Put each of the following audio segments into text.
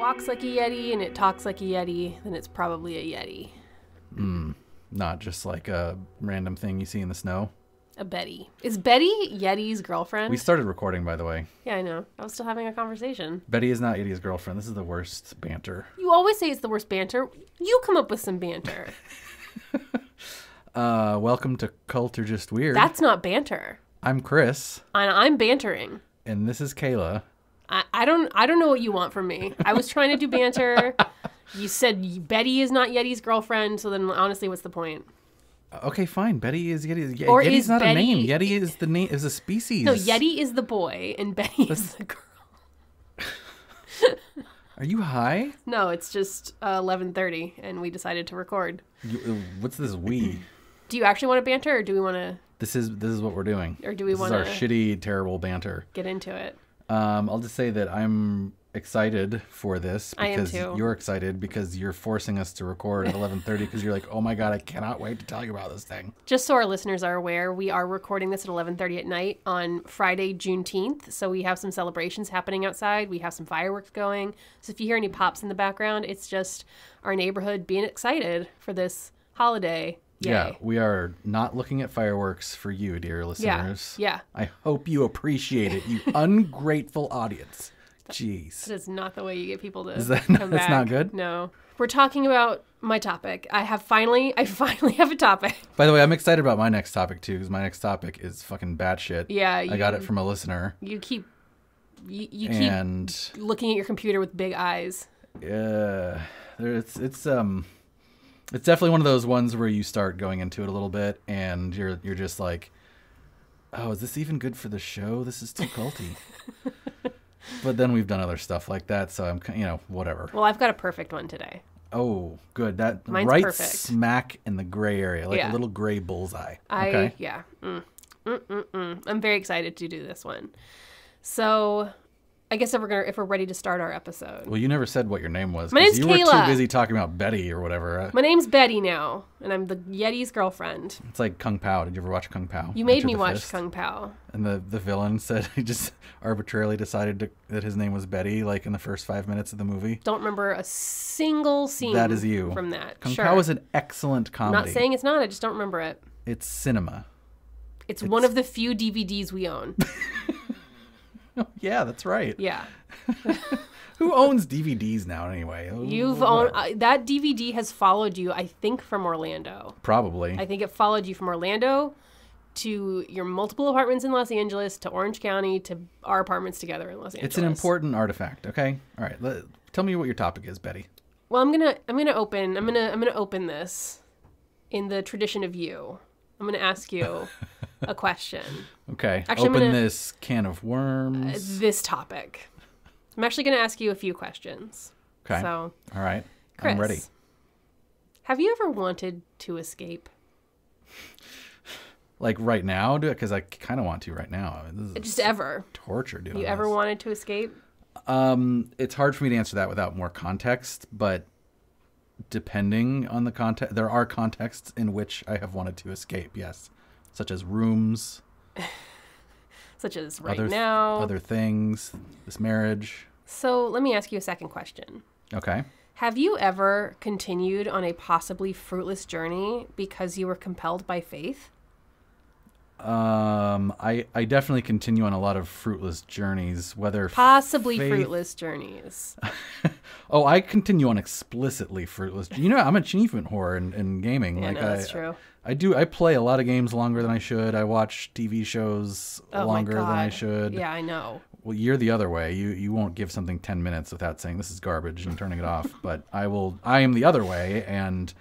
walks like a Yeti and it talks like a Yeti, then it's probably a Yeti. Not just like a random thing you see in the snow. A Betty. Is Betty Yeti's girlfriend? We started recording, by the way. Yeah, I know. I was still having a conversation. Betty is not Yeti's girlfriend. This is the worst banter. You always say it's the worst banter. You come up with some banter. Welcome to Cult or Just Weird. That's not banter. I'm Chris. And I'm bantering. And this is Kayla. I don't know what you want from me. I was trying to do banter. You said Betty is not Yeti's girlfriend, so then honestly, what's the point? Okay, fine. Betty is Yeti. Or Yeti's is not Betty... a name. Yeti is the name. Is a species. No, Yeti is the boy, and Betty is the girl. Are you high? No, it's just 11:30, and we decided to record. What's this we? Do you actually want to banter, or do we want to? This is what we're doing. Or do we want to? to? This is our shitty, terrible banter. Get into it. I'll just say that I'm excited for this because I am too. You're excited because you're forcing us to record at 11:30 because you're like, oh my god, I cannot wait to tell you about this thing. Just so our listeners are aware, we are recording this at 11:30 at night on Friday, Juneteenth. So we have some celebrations happening outside. We have some fireworks going. So if you hear any pops in the background, it's just our neighborhood being excited for this holiday. Yay. Yeah, we are not looking at fireworks for you, dear listeners. Yeah. I hope you appreciate it, you ungrateful audience. Jeez. That is not the way you get people to Is that come that's back. not good? No. We're talking about my topic. I finally have a topic. By the way, I'm excited about my next topic too, because my next topic is fucking batshit. Yeah. I got it from a listener. You keep keep looking at your computer with big eyes. Yeah. It's definitely one of those ones where you start going into it a little bit and you're just like, oh, is this even good for the show? This is too culty. But then we've done other stuff like that, so I'm, whatever. Well, I've got a perfect one today. Oh, good. That Mine's right perfect. Smack in the gray area, like a little gray bullseye. Okay. Yeah. I'm very excited to do this one. So, I guess if we're ready to start our episode. Well, you never said what your name was. My name's Kayla. You were too busy talking about Betty or whatever. My name's Betty now, and I'm the Yeti's girlfriend. It's like Kung Pao. Did you ever watch Kung Pao? You made me watch Kung Pao. And the villain said he just arbitrarily decided that his name was Betty, like in the first 5 minutes of the movie. Don't remember a single scene. That is you. From that. Kung Pao is an excellent comedy. I'm not saying it's not. I just don't remember it. It's cinema. It's one of the few DVDs we own. Yeah, that's right. Yeah. Who owns DVDs now anyway? You've owned that DVD has followed you, I think, from Orlando. Probably. I think it followed you from Orlando to your multiple apartments in Los Angeles to Orange County to our apartments together in Los Angeles. It's an important artifact. Okay. All right. Tell me what your topic is, Betty. Well, I'm gonna open this in the tradition of you. I'm gonna ask you a question. Okay. Actually, open this can of worms. This topic. I'm actually going to ask you a few questions. Okay. So, all right. Chris, I'm ready. Have you ever wanted to escape? Like right now? Because I kind of want to right now. Just ever. Torture doing this. You ever wanted to escape? It's hard for me to answer that without more context, but depending on the context, there are contexts in which I have wanted to escape, yes. Such as rooms. Such as now. Other things. This marriage. So let me ask you a second question. Okay. Have you ever continued on a possibly fruitless journey because you were compelled by faith? I definitely continue on a lot of fruitless journeys, whether possibly fruitless journeys. Oh, I continue on explicitly fruitless. I'm an achievement whore in gaming. Yeah, that's true. I play a lot of games longer than I should. I watch TV shows longer than I should. Yeah, I know. Well, you're the other way. You won't give something 10 minutes without saying this is garbage and turning it off. But I am the other way, and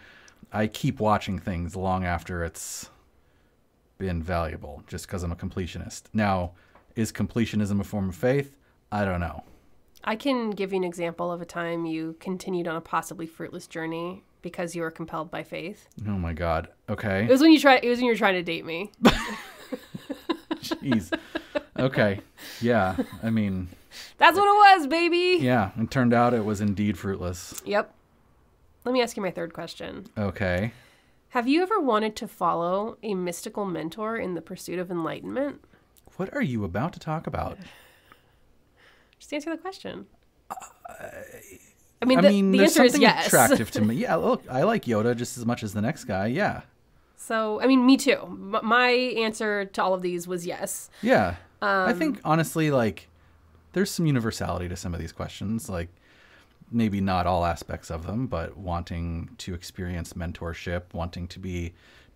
I keep watching things long after it's been valuable just because I'm a completionist. Now, is completionism a form of faith? I don't know. I can give you an example of a time you continued on a possibly fruitless journey because you were compelled by faith. Oh my God. Okay. It was when you were trying to date me. Jeez. Okay. Yeah. I mean, that's what it was, baby. Yeah. It turned out it was indeed fruitless. Yep. Let me ask you my third question. Okay. Have you ever wanted to follow a mystical mentor in the pursuit of enlightenment? What are you about to talk about? Just answer the question. I mean, the there's answer is something yes. attractive to me. Yeah, look, I like Yoda just as much as the next guy. Yeah. So, I mean, me too. My answer to all of these was yes. Yeah. I think, honestly, like, there's some universality to some of these questions. Like, maybe not all aspects of them, but wanting to experience mentorship, wanting to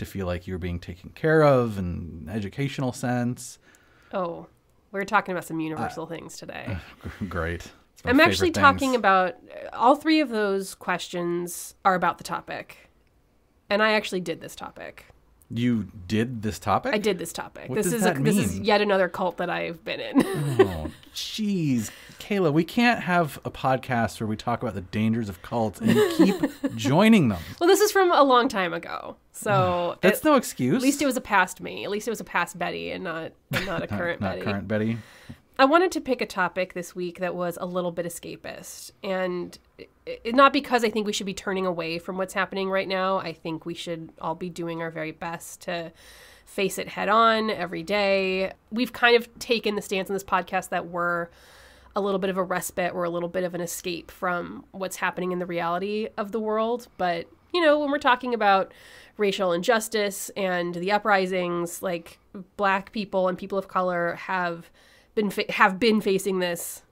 feel like you're being taken care of in an educational sense. Oh, we're talking about some universal things today. Great. I'm actually talking about all three of those questions are about the topic. And I actually did this topic. You did this topic? I did this topic. What this does is that mean? This is yet another cult that I've been in. Oh, jeez. Kayla, we can't have a podcast where we talk about the dangers of cults and you keep joining them. Well, this is from a long time ago. So that's no excuse. At least it was a past me. At least it was a past Betty and not a current Betty. Not current Betty. I wanted to pick a topic this week that was a little bit escapist. And not because I think we should be turning away from what's happening right now. I think we should all be doing our very best to face it head on every day. We've kind of taken the stance in this podcast that we're a little bit of a respite or a little bit of an escape from what's happening in the reality of the world. But, when we're talking about racial injustice and the uprisings, like Black people and people of color have been facing this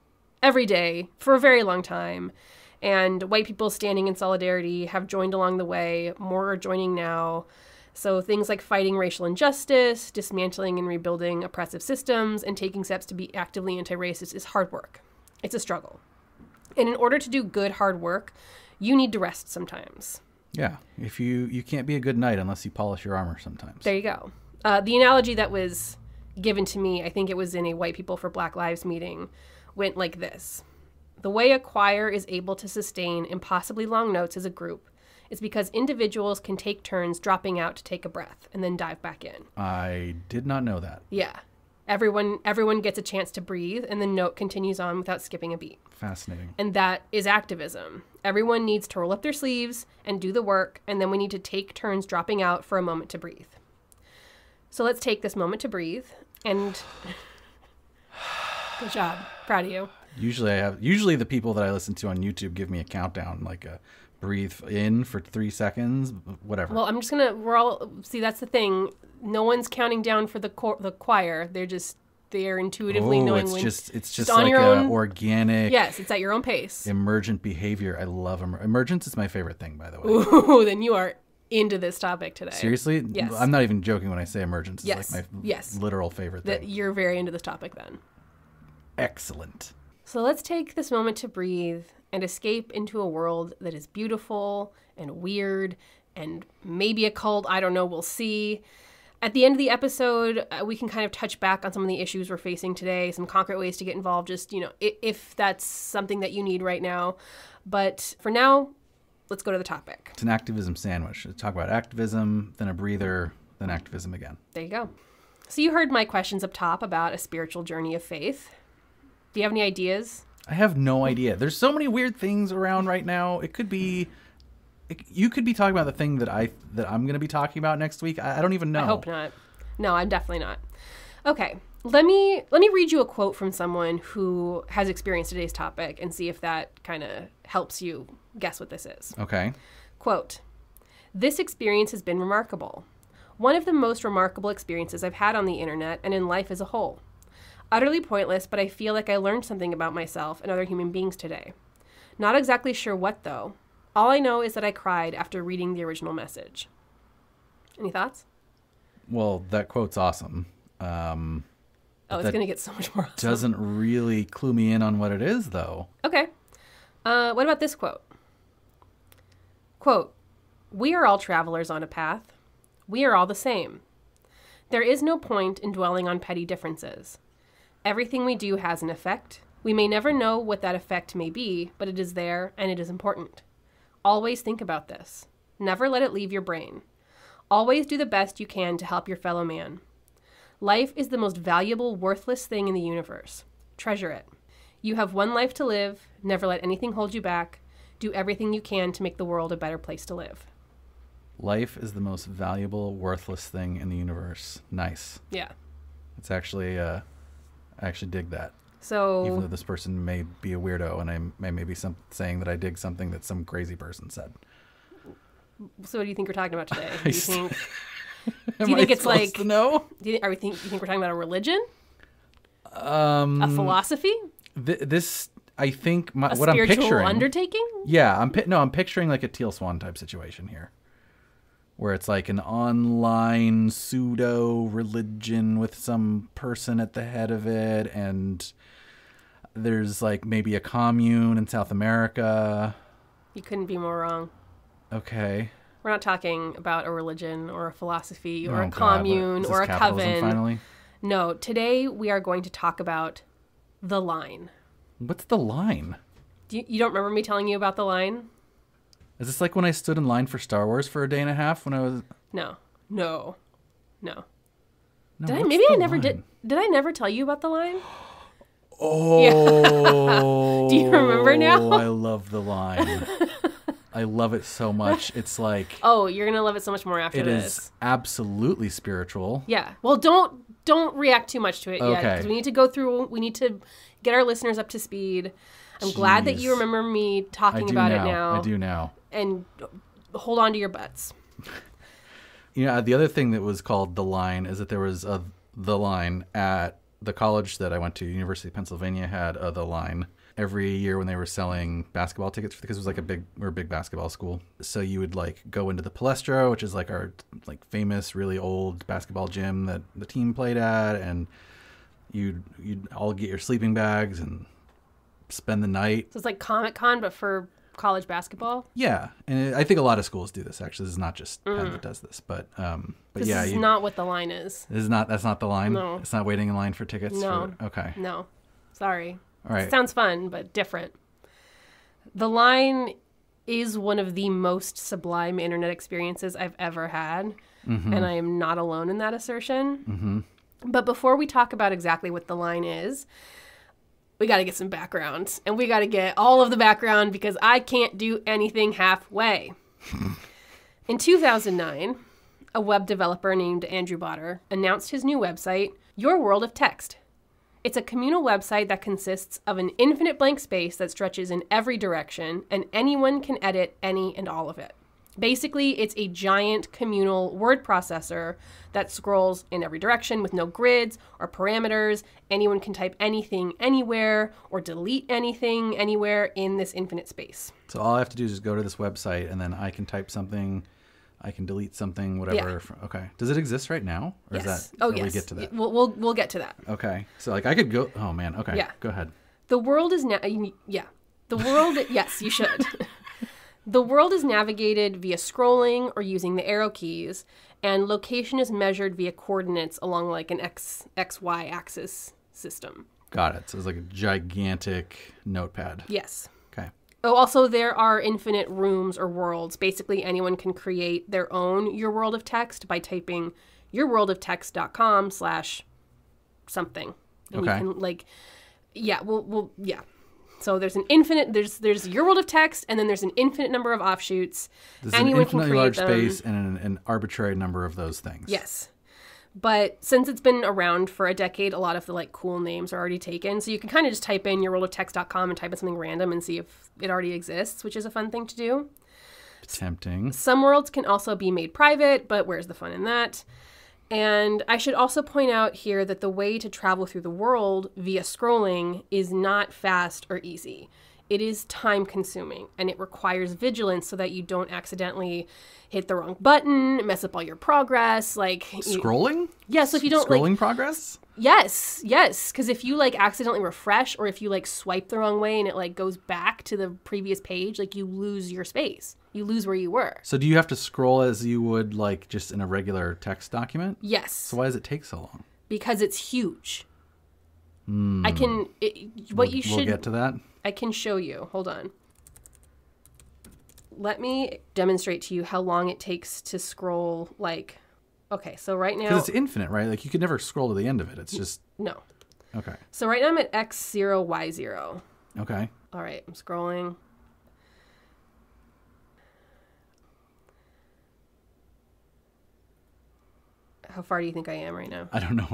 every day for a very long time. And white people standing in solidarity have joined along the way. More are joining now. So things like fighting racial injustice, dismantling and rebuilding oppressive systems, and taking steps to be actively anti-racist is hard work. It's a struggle. And in order to do good, hard work, you need to rest sometimes. Yeah. If you can't be a good knight unless you polish your armor sometimes. There you go. The analogy that was given to me, I think it was in a White People for Black Lives meeting, went like this. The way a choir is able to sustain impossibly long notes as a group is because individuals can take turns dropping out to take a breath and then dive back in. I did not know that. Yeah. Everyone gets a chance to breathe and the note continues on without skipping a beat. Fascinating. And that is activism. Everyone needs to roll up their sleeves and do the work, and then we need to take turns dropping out for a moment to breathe. So let's take this moment to breathe and good job. Proud of you. Usually the people that I listen to on YouTube give me a countdown, like a breathe in for 3 seconds, whatever. Well, I'm just see, that's the thing. No one's counting down for the choir. They're intuitively knowing it's when. It's just on like your own organic. Yes, it's at your own pace. Emergent behavior. I love emergence is my favorite thing, by the way. Ooh, then you are into this topic today. Seriously? Yes. I'm not even joking when I say emergence. Yes. It's like my literal favorite thing. You're very into this topic then. Excellent. So let's take this moment to breathe and escape into a world that is beautiful and weird and maybe a cult. I don't know. We'll see. At the end of the episode, we can kind of touch back on some of the issues we're facing today, some concrete ways to get involved, just, if that's something that you need right now. But for now, let's go to the topic. It's an activism sandwich. Let's talk about activism, then a breather, then activism again. There you go. So you heard my questions up top about a spiritual journey of faith. Do you have any ideas? I have no idea. There's so many weird things around right now. You could be talking about the thing that I'm going to be talking about next week. I don't even know. I hope not. No, I'm definitely not. Okay, let me read you a quote from someone who has experienced today's topic and see if that kind of helps you guess what this is. Okay. Quote, "This experience has been remarkable. One of the most remarkable experiences I've had on the internet and in life as a whole. Utterly pointless, but I feel like I learned something about myself and other human beings today. Not exactly sure what, though. All I know is that I cried after reading the original message." Any thoughts? Well, that quote's awesome. It's going to get so much more awesome. Doesn't really clue me in on what it is, though. Okay. What about this quote? Quote, "We are all travelers on a path. We are all the same. There is no point in dwelling on petty differences. Everything we do has an effect. We may never know what that effect may be, but it is there and it is important. Always think about this. Never let it leave your brain. Always do the best you can to help your fellow man. Life is the most valuable, worthless thing in the universe. Treasure it. You have one life to live. Never let anything hold you back. Do everything you can to make the world a better place to live." Life is the most valuable, worthless thing in the universe. Nice. Yeah. It's actually, I actually dig that. So even though this person may be a weirdo, and I may be saying that I dig something that some crazy person said. So what do you think we're talking about today? Do you think? Am Do you think I it's like? supposed to know? Do you think we're talking about a religion? A philosophy? I think what I'm spiritual picturing. undertaking? Yeah, I'm picturing like a Teal Swan type situation here, where it's like an online pseudo religion with some person at the head of it, and there's like maybe a commune in South America. You couldn't be more wrong. Okay. We're not talking about a religion or a philosophy or a God, commune or a coven. Finally? No, today we are going to talk about the line. What's the line? You don't remember me telling you about the line? Is this like when I stood in line for Star Wars for a day and a half when I was... No. No, Did I? Maybe I never did. Did I never tell you about the line? Oh. Yeah. Do you remember now? I love the line. I love it so much. It's like... Oh, you're going to love it so much more after this. It is absolutely spiritual. Yeah. Well, don't react too much to it yet. Because we need to go through... We need to get our listeners up to speed. I'm glad that you remember me talking about it now. I do now. And hold on to your butts. You know, the other thing that was called The Line is that there was The Line at the college that I went to. University of Pennsylvania had The Line every year when they were selling basketball tickets, because it was like we're a big basketball school. So you would like go into the Palestra, which is like our like famous, really old basketball gym that the team played at, and you'd all get your sleeping bags and spend the night. So it's like Comic-Con, but for college basketball? Yeah. And I think a lot of schools do this, actually. This is not just Penn that does this. But yeah. This is not what the line is. That's not the line? No. It's not waiting in line for tickets? No. Okay. No. Sorry. All right. It sounds fun, but different. The Line is one of the most sublime internet experiences I've ever had. Mm-hmm. And I am not alone in that assertion. Mm-hmm. But before we talk about exactly what The Line is, we got to get some background. And we got to get all of the background because I can't do anything halfway. In 2009, a web developer named Andrew Botter announced his new website, Your World of Text. It's a communal website that consists of an infinite blank space that stretches in every direction, and anyone can edit any and all of it. Basically, it's a giant communal word processor that scrolls in every direction with no grids or parameters. Anyone can type anything anywhere or delete anything anywhere in this infinite space. So all I have to do is just go to this website, and then I can type something, I can delete something, whatever. Yeah. Okay. Does it exist right now? Or yes. Is that, oh, yes. We get to that? We'll get to that. Okay. So like I could go, oh man, okay. Yeah. Go ahead. The world is The world, yes, you should. The world is navigated via scrolling or using the arrow keys, and location is measured via coordinates along like an XY axis system. Got it. So it's like a gigantic notepad. Yes. Okay. Oh, also there are infinite rooms or worlds. Basically, anyone can create their own Your World of Text by typing yourworldoftext.com/something. And okay. You can yeah. So there's an infinite, there's Your World of Text, and then there's an infinite number of offshoots. There's anyone an infinitely can create large them. space and an arbitrary number of those things. Yes. But since it's been around for a decade, a lot of the like cool names are already taken. So you can kind of just type in yourworldoftext.com and type in something random and see if it already exists, which is a fun thing to do. Tempting. Some worlds can also be made private, but where's the fun in that? And I should also point out here that the way to travel through the world via scrolling is not fast or easy. It is time consuming, and it requires vigilance so that you don't accidentally hit the wrong button, mess up all your progress. Scrolling? Yeah, so if you don't Scrolling progress? Yes. Because if you accidentally refresh, or if you swipe the wrong way and it goes back to the previous page, you lose your space. You lose where you were. So do you have to scroll as you would just in a regular text document? Yes. So why does it take so long? Because it's huge. We'll get to that. I can show you. Hold on. Let me demonstrate to you how long it takes to scroll. Okay, so right now... Because it's infinite, right? You could never scroll to the end of it. It's just... No. Okay. So right now I'm at X0, Y0. Okay. All right, I'm scrolling. How far do you think I am right now? I don't know.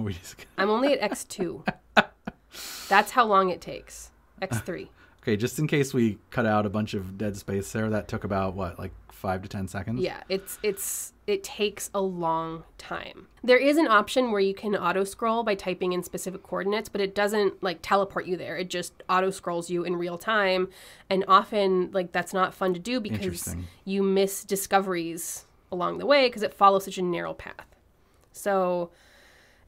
I'm only at X2. That's how long it takes. X3. Okay, just in case we cut out a bunch of dead space there, that took about, what, like 5 to 10 seconds? Yeah, it takes a long time. There is an option where you can auto-scroll by typing in specific coordinates, but it doesn't, like, teleport you there. It just auto-scrolls you in real time, and often, like, that's not fun to do because you miss discoveries along the way because it follows such a narrow path. So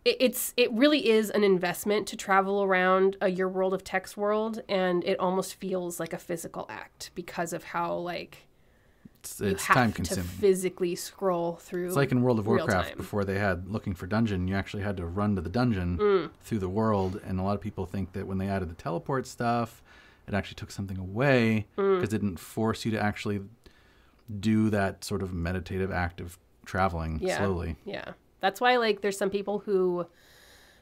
it really is an investment to travel around Your World of Text world, and it almost feels like a physical act because of how, like, it's time consuming to physically scroll through. It's like in World of Warcraft before they had looking for dungeon, you actually had to run to the dungeon through the world, and a lot of people think that when they added the teleport stuff, it actually took something away because it didn't force you to actually do that sort of meditative act of traveling slowly. Yeah. That's why, like, there's some people who,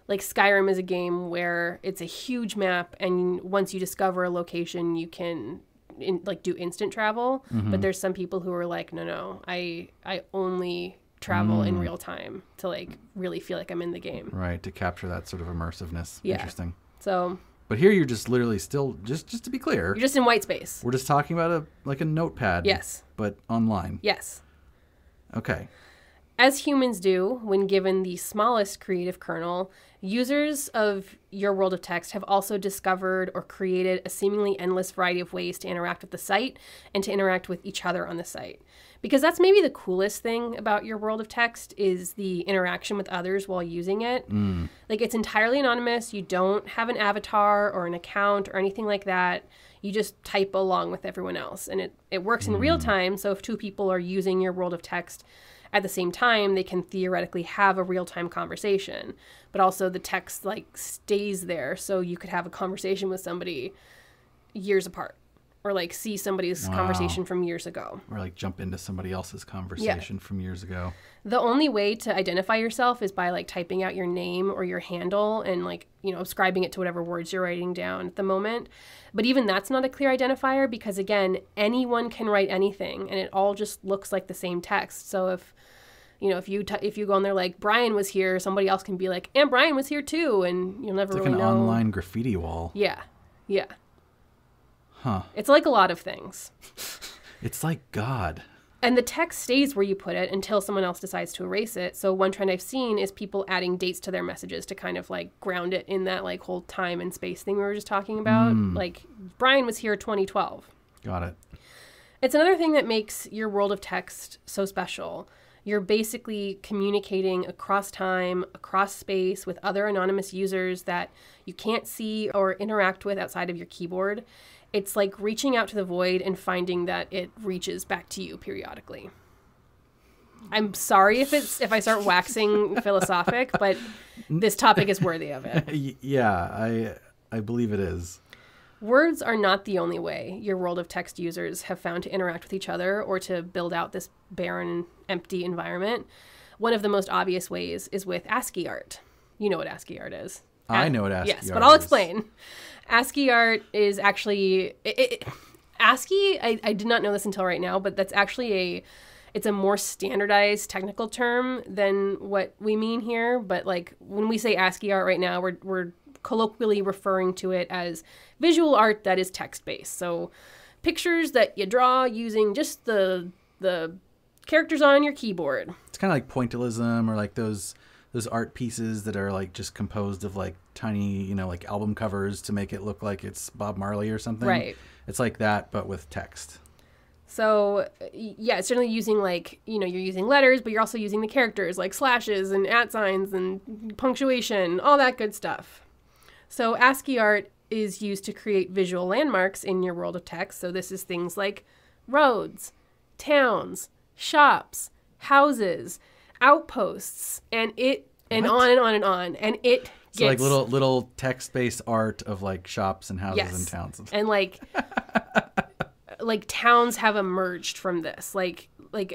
like, Skyrim is a game where it's a huge map, and once you discover a location, you can do instant travel. But there's some people who are like, no, I only travel in real time to, like, really feel like I'm in the game. Right, to capture that sort of immersiveness. Yeah. Interesting. So, but here you're just literally still, just to be clear, you're just in white space. We're just talking about a notepad. Yes. But online. Yes. Okay. As humans do, when given the smallest creative kernel, users of Your World of Text have also discovered or created a seemingly endless variety of ways to interact with the site and to interact with each other on the site. Because that's maybe the coolest thing about Your World of Text is the interaction with others while using it. Like, it's entirely anonymous. You don't have an avatar or an account or anything like that. You just type along with everyone else. And it works in real time. So if two people are using Your World of Text at the same time, they can theoretically have a real-time conversation. But also the text, like, stays there. So you could have a conversation with somebody years apart. Or, like, see somebody's conversation from years ago. Or, like, jump into somebody else's conversation from years ago. The only way to identify yourself is by, like, typing out your name or your handle and, like, you know, ascribing it to whatever words you're writing down at the moment. But even that's not a clear identifier because, again, anyone can write anything, and it all just looks like the same text. So if you go on there like, Brian was here, somebody else can be like, and Brian was here too, and you'll never really know. It's like an online graffiti wall. Yeah. Yeah. Huh. It's like a lot of things. It's like God. And the text stays where you put it until someone else decides to erase it. So one trend I've seen is people adding dates to their messages to kind of, like, ground it in that, like, whole time and space thing we were just talking about. Like, Brian was here 2012. Got it. It's another thing that makes Your World of Text so special. You're basically communicating across time, across space with other anonymous users that you can't see or interact with outside of your keyboard. It's like reaching out to the void and finding that it reaches back to you periodically. I'm sorry if I start waxing philosophic, but this topic is worthy of it. Yeah, I believe it is. Words are not the only way Your World of Text users have found to interact with each other or to build out this barren, empty environment. One of the most obvious ways is with ASCII art. You know what ASCII art is. I know what ASCII art is. Yes, but I'll explain. ASCII art is actually... ASCII, I did not know this until right now, but that's actually it's a more standardized technical term than what we mean here. But, like, when we say ASCII art right now, we're colloquially referring to it as visual art that is text-based. So pictures that you draw using just the characters on your keyboard. It's kind of like pointillism, or like those art pieces that are, like, just composed of, like, tiny, you know, like, album covers to make it look like it's Bob Marley or something. Right. It's like that, but with text. So, yeah, it's certainly using, like, you know, you're using letters, but you're also using the characters, like slashes and @ signs and punctuation, all that good stuff. So ASCII art is used to create visual landmarks in Your World of Text. So this is things like roads, towns, shops, houses, outposts, and on and on and on. And it gets... So, like, little text-based art of, like, shops and houses and towns. And, like, like, towns have emerged from this. Like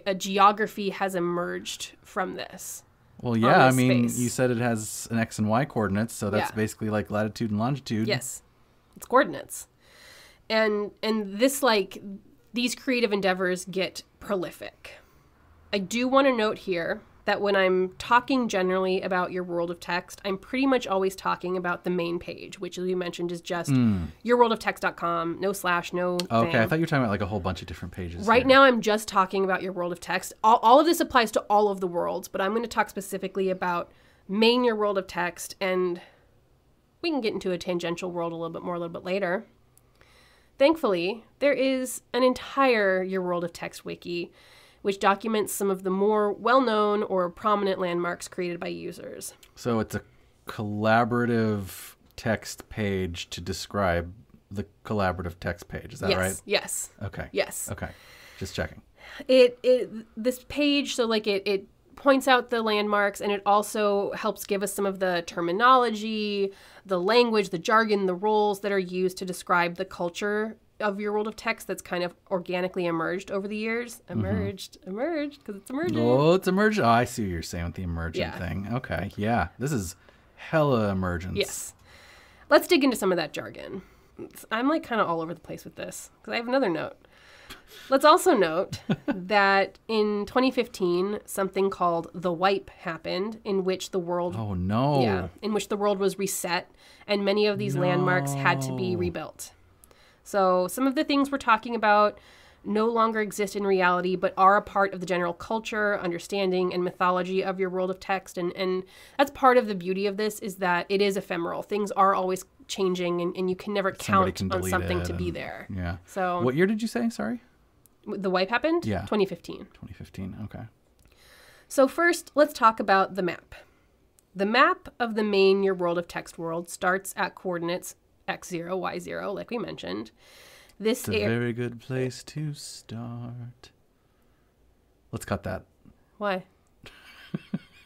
a geography has emerged from this. Well, yeah, I mean, you said it has an X and Y coordinates, so that's basically like latitude and longitude. Yes, it's coordinates. And this, like, these creative endeavors get prolific. I do want to note here that when I'm talking generally about your world of text, I'm pretty much always talking about the main page, which, as you mentioned, is just yourworldoftext.com, no slash, no thing. Okay, I thought you were talking about like a whole bunch of different pages. Right here. now, I'm just talking about your world of text. All of this applies to all of the worlds, but I'm going to talk specifically about main your world of text, and we can get into a tangential world a little bit later. Thankfully, there is an entire Your World of Text wiki, which documents some of the more well-known or prominent landmarks created by users. So it's a collaborative text page to describe the collaborative text page. Is that right? Yes. Okay. Yes. Okay. Just checking. This page, so like it points out the landmarks, and it also helps give us some of the terminology, the language, the jargon, the roles that are used to describe the culture of your world of text that's kind of organically emerged over the years. Emerged, because it's emerging. Oh, it's emergent. Oh, I see what you're saying with the emergent thing. Okay, yeah. This is hella emergence. Yes. Let's dig into some of that jargon. I'm like kind of all over the place with this because I have another note. Let's also note that in 2015, something called the wipe happened, in which the world... Oh, no. Yeah, in which the world was reset, and many of these landmarks had to be rebuilt. So some of the things we're talking about no longer exist in reality, but are a part of the general culture, understanding, and mythology of your world of text. And that's part of the beauty of this, is that it is ephemeral. Things are always changing, and you can never count on something to be there. Yeah. So what year did you say? Sorry? The wipe happened? Yeah. 2015. 2015, okay. So first, let's talk about the map. The map of the main Your World of Text world starts at coordinates x0, y0, like we mentioned. It's a very good place to start. Let's cut that. Why?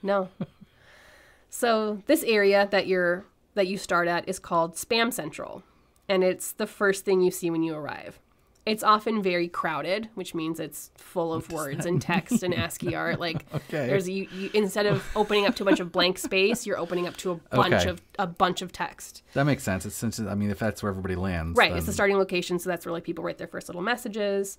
No. So this area that you start at is called Spam Central, and it's the first thing you see when you arrive. It's often very crowded, which means it's full of words and text and ASCII art. Like, there's you instead of opening up to a bunch of blank space, you're opening up to a bunch of text. That makes sense. It's since if that's where everybody lands, right? Then... It's the starting location, so that's where like people write their first little messages.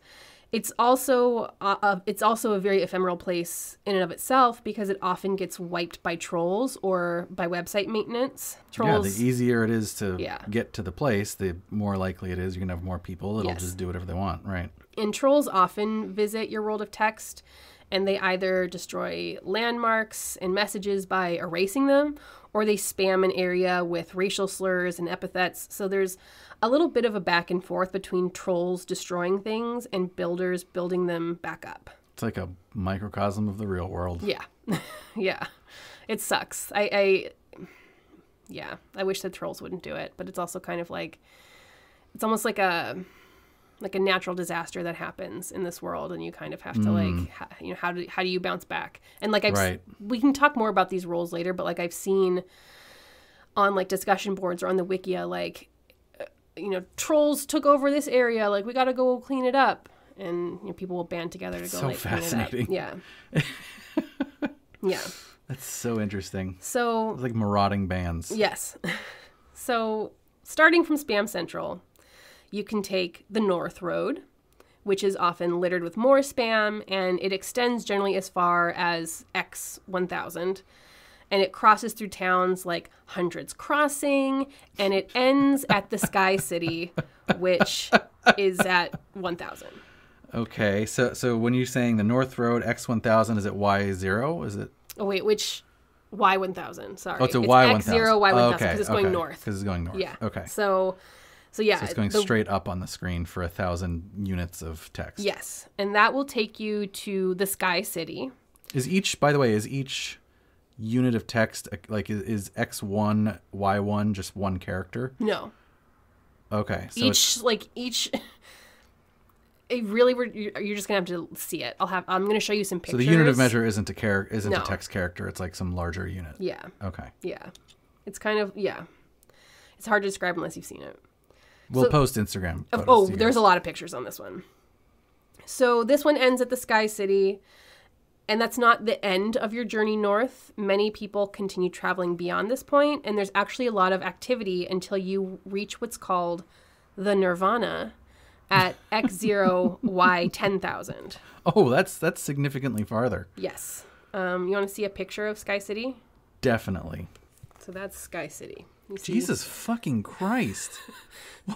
It's also a very ephemeral place in and of itself because it often gets wiped by trolls or by website maintenance. Trolls, the easier it is to get to the place, the more likely it is you're going to have more people that'll just do whatever they want, right? And trolls often visit your world of text, and they either destroy landmarks and messages by erasing them, or they spam an area with racial slurs and epithets. So there's a little bit of a back and forth between trolls destroying things and builders building them back up. It's like a microcosm of the real world. Yeah. Yeah. It sucks. I wish that trolls wouldn't do it, but it's also kind of like, it's almost like a natural disaster that happens in this world, and you kind of have to how do you bounce back? And like we can talk more about these roles later, but like I've seen on like discussion boards or on the Wikia, like trolls took over this area, like we got to go clean it up, and people will band together to go so fascinating. Clean it up. Yeah. Yeah. That's so interesting. So it's like marauding bands. Yes. So starting from Spam Central, you can take the North Road, which is often littered with more spam, and it extends generally as far as X1000. And it crosses through towns like Hundreds Crossing, and it ends at the Sky City, which is at 1000. Okay, so when you're saying the North Road X1000, is it Y0? Is it? Oh wait, which Y1000? Sorry, it's Y1000. X0 Y1000 because it's going north. Because it's going north. Yeah. Okay. So yeah, so it's going straight up on the screen for 1,000 units of text. Yes, and that will take you to the Sky City. Is each unit of text like is X1 Y1 just one character? No. Okay. So each it really you're just gonna have to see it. I'm gonna show you some pictures. So the unit of measure isn't a text character. It's like some larger unit. Yeah. Okay. Yeah. It's kind of It's hard to describe unless you've seen it. We'll post Instagram photos. There's a lot of pictures on this one. So this one ends at the Sky City, and that's not the end of your journey north. Many people continue traveling beyond this point, and there's actually a lot of activity until you reach what's called the Nirvana at X0 Y10,000. Oh, that's significantly farther. Yes. You want to see a picture of Sky City? Definitely. So that's Sky City. You see? Jesus fucking Christ.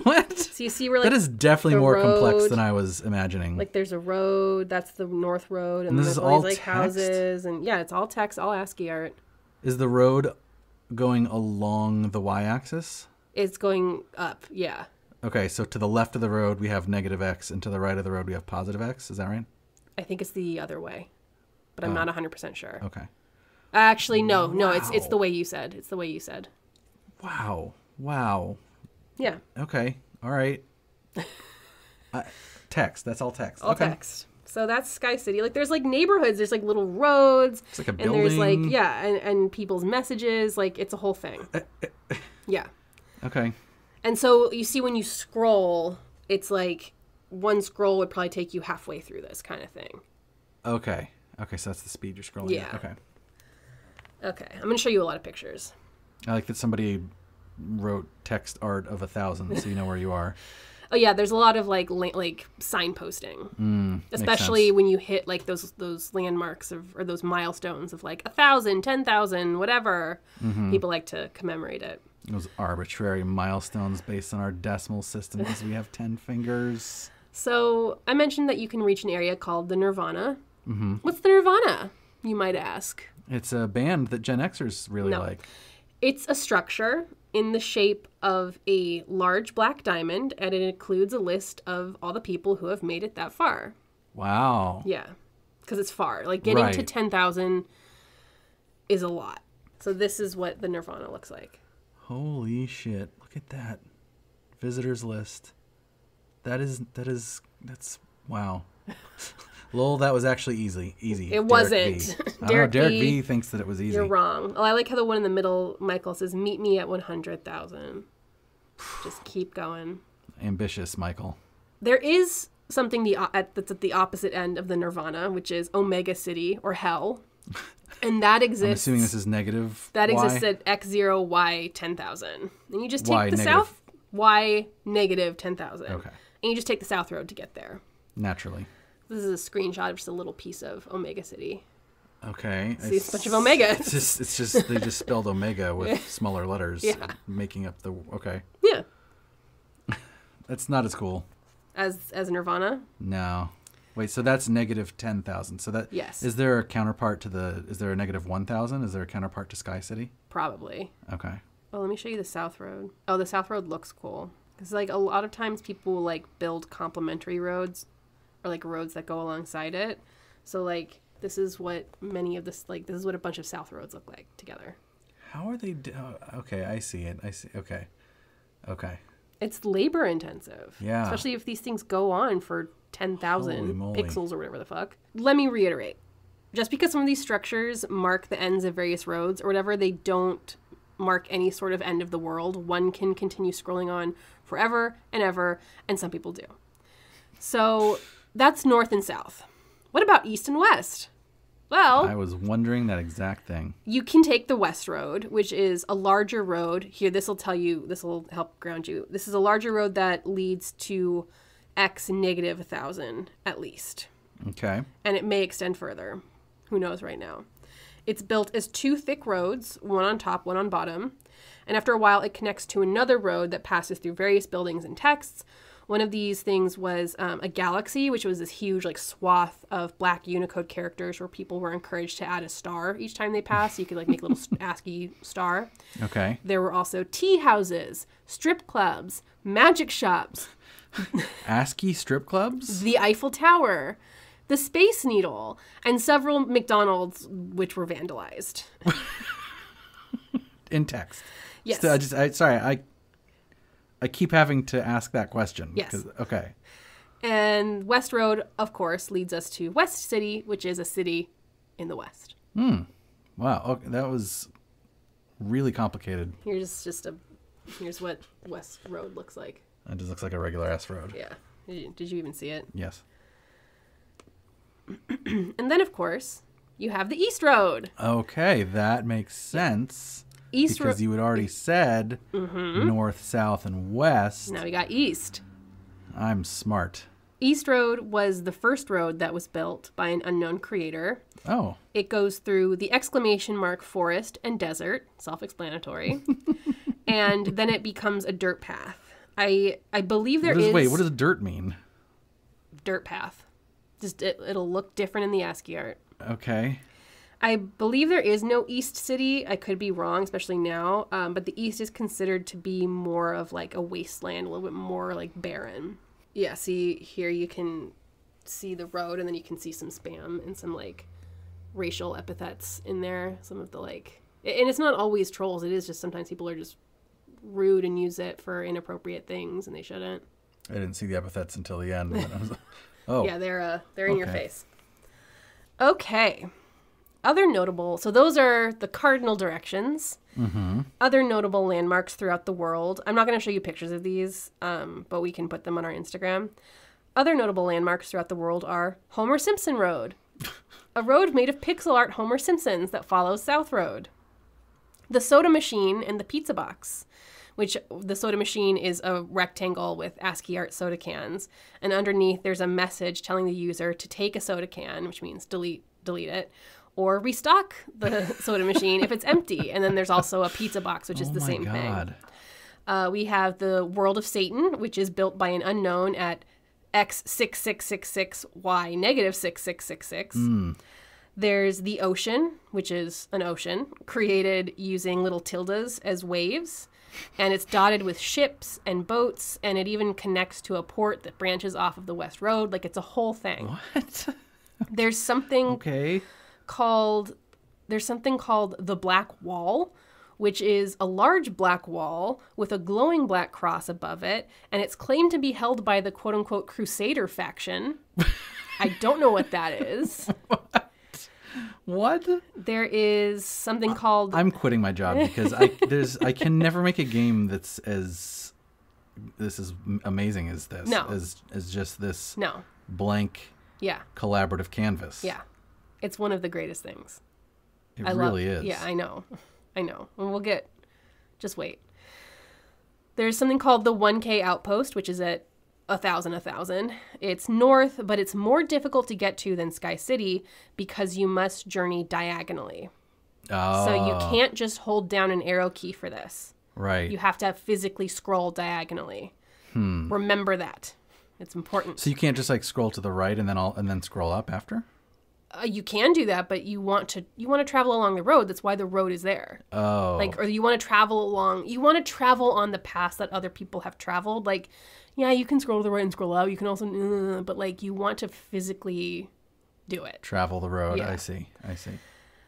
What? So you see where, like, that is definitely more complex road, than I was imagining. Like, there's a road. That's the North Road. And this there's is all all these, like, text? houses. And, yeah, it's all text, all ASCII art. Is the road going along the y-axis? It's going up, yeah. Okay, so to the left of the road, we have negative x, and to the right of the road, we have positive x. Is that right? I think it's the other way. But I'm not 100% sure. Okay. Actually, no, Wow. it's the way you said. It's the way you said. Wow. Yeah. Okay. All right. Text. That's all text. All text. So that's Sky City. Like, there's, like, neighborhoods. There's, like, little roads. It's like a and there's, like, building. yeah, and people's messages. Like, it's a whole thing. Yeah. Okay. And so you see when you scroll, it's like one scroll would probably take you halfway through this kind of thing. Okay. Okay, so that's the speed you're scrolling Yeah. at. Okay. Okay. I'm going to show you a lot of pictures. I like that somebody wrote text art of 1,000 so you know where you are. Oh, yeah. There's a lot of, like signposting. Especially when you hit, like, those landmarks or those milestones of, like, 1,000, 10,000, whatever. People like to commemorate it. Those arbitrary milestones based on our decimal system because we have 10 fingers. So I mentioned that you can reach an area called the Nirvana. What's the Nirvana, you might ask? It's a band that Gen Xers really No. like. It's a structure in the shape of a large black diamond, and it includes a list of all the people who have made it that far. Wow. Yeah, because it's far. Like, getting to Right. 10,000 is a lot. So this is what the Nirvana looks like. Holy shit. Look at that. Visitors list. That's wow. Lol, that was actually easy. It Derek wasn't. V. I don't know, Derek V thinks that it was easy. You're wrong. Oh, I like how the one in the middle, Michael, says, meet me at 100,000. Just keep going. Ambitious, Michael. There is something that's at the opposite end of the Nirvana, which is Omega City, or Hell. And that exists. I'm assuming this is negative That Y? exists at X0, Y 10,000. And you just take Y the negative. south, Y negative 10,000. Okay. And you just take the south road to get there. Naturally. This is a screenshot of just a little piece of Omega City. Okay. See, it's a bunch of Omegas. It's just they just spelled Omega with smaller letters, Yeah. making up the okay. Yeah. That's not as cool. As Nirvana. No. Wait, so that's negative 10,000. So that Yes. Is there a counterpart to is there a negative 1,000? Is there a counterpart to Sky City? Probably. Okay. Oh, let me show you the south road. Oh, the south road looks cool. Because, like, a lot of times people will, like, build complementary roads or, like, roads that go alongside it. So, like, this is what this is what a bunch of south roads look like together. How are they okay, I see it. Okay. It's labor intensive. Yeah. Especially if these things go on for 10,000 Holy moly. pixels or whatever the fuck. Let me reiterate. Just because some of these structures mark the ends of various roads or whatever, they don't mark any sort of end of the world. One can continue scrolling on forever and ever, and some people do. So that's north and south. What about east and west? Well, I was wondering that exact thing. you can take the West Road, which is a larger road. Here, this will help ground you. This is a larger road that leads to X negative 1,000 at least. Okay. And it may extend further. Who knows right now? It's built as two thick roads, one on top, one on bottom. And after a while, it connects to another road that passes through various buildings and texts. One of these things was a galaxy, which was this huge like swath of black Unicode characters where people were encouraged to add a star each time they passed. So you could like make a little ASCII star. Okay. There were also tea houses, strip clubs, magic shops, ASCII strip clubs? the Eiffel Tower, the Space Needle, and several McDonald's which were vandalized. In text. Yes. So I keep having to ask that question. Yes. Okay. And West Road, of course, leads us to West City, which is a city in the West. Wow. Okay, that was really complicated. Here's what West Road looks like. It just looks like a regular ass road. Yeah. Did you even see it? Yes. And then, of course, you have the East Road. Okay, that makes sense. Because you had already said north, south, and west. Now we got East. I'm smart. East Road was the first road that was built by an unknown creator. Oh. It goes through the exclamation mark forest and desert, self-explanatory, and then it becomes a dirt path. I believe there is... Wait, what does dirt mean? Dirt path. Just it'll look different in the ASCII art. Okay. I believe there is no East City. I could be wrong, especially now. But the East is considered to be more of like a wasteland, a little bit more like barren. Yeah, see here you can see the road, and then you can see some spam and some like racial epithets in there. Some of the like, and it's not always trolls. It is just sometimes people are just rude and use it for inappropriate things, and they shouldn't. I didn't see the epithets until the end. Oh, yeah, they're in your face. Okay. Other notable, so those are the cardinal directions. Mm-hmm. Other notable landmarks throughout the world. I'm not going to show you pictures of these, but we can put them on our Instagram. Other notable landmarks throughout the world are Homer Simpson Road, a road made of pixel art Homer Simpsons that follows South Road. The soda machine and the pizza box, which the soda machine is a rectangle with ASCII art soda cans, and underneath there's a message telling the user to take a soda can, which means delete it, or restock the soda machine if it's empty. And then there's also a pizza box, which is the same thing. We have the World of Satan, which is built by an unknown at X6666Y negative 6666. There's the ocean, which is an ocean created using little tildes as waves. And it's dotted with ships and boats, and it even connects to a port that branches off of the West Road. Like, it's a whole thing. What? There's something called the Black Wall, which is a large black wall with a glowing black cross above it, and it's claimed to be held by the quote-unquote Crusader faction. I don't know what that is. What? There is something called... I'm quitting my job because I can never make a game that's as amazing as this. No. As just this blank collaborative canvas. Yeah. It's one of the greatest things. It really is. Yeah, I know. And just wait. There's something called the 1K Outpost, which is at 1,000. It's north, but it's more difficult to get to than Sky City because you must journey diagonally. Oh. So you can't just hold down an arrow key for this. Right. You have to physically scroll diagonally. Remember that. It's important. So you can't just like scroll to the right and then scroll up after? You can do that, but you want to travel along the road. That's why the road is there. Oh. Or you want to travel on the paths that other people have traveled. Like, yeah, you can scroll to the right and scroll out. You can also, but like you want to physically do it. Travel the road. Yeah. I see.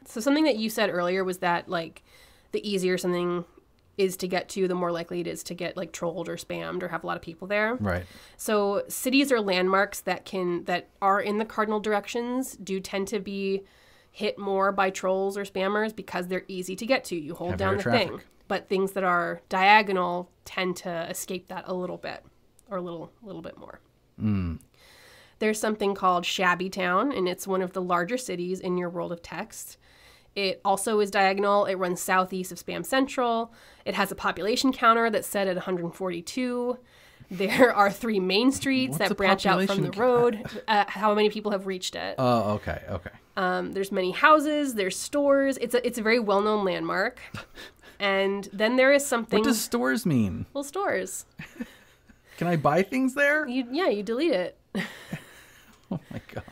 So something that you said earlier was that like the easier something is to get to, the more likely it is to get like trolled or spammed or have a lot of people there. Right. So cities or landmarks that are in the cardinal directions do tend to be hit more by trolls or spammers because they're easy to get to. You hold down the thing. But things that are diagonal tend to escape that a little bit or a little bit more. There's something called Shabby Town, and it's one of the larger cities in your world of text. It also is diagonal. It runs southeast of Spam Central. It has a population counter that's set at 142. There are 3 main streets that branch out from the road. How many people have reached it? Oh, okay. There's many houses. There's stores. It's a very well-known landmark. And then there is something... What does stores mean? Well, stores. Can I buy things there? You delete it. Oh, my God.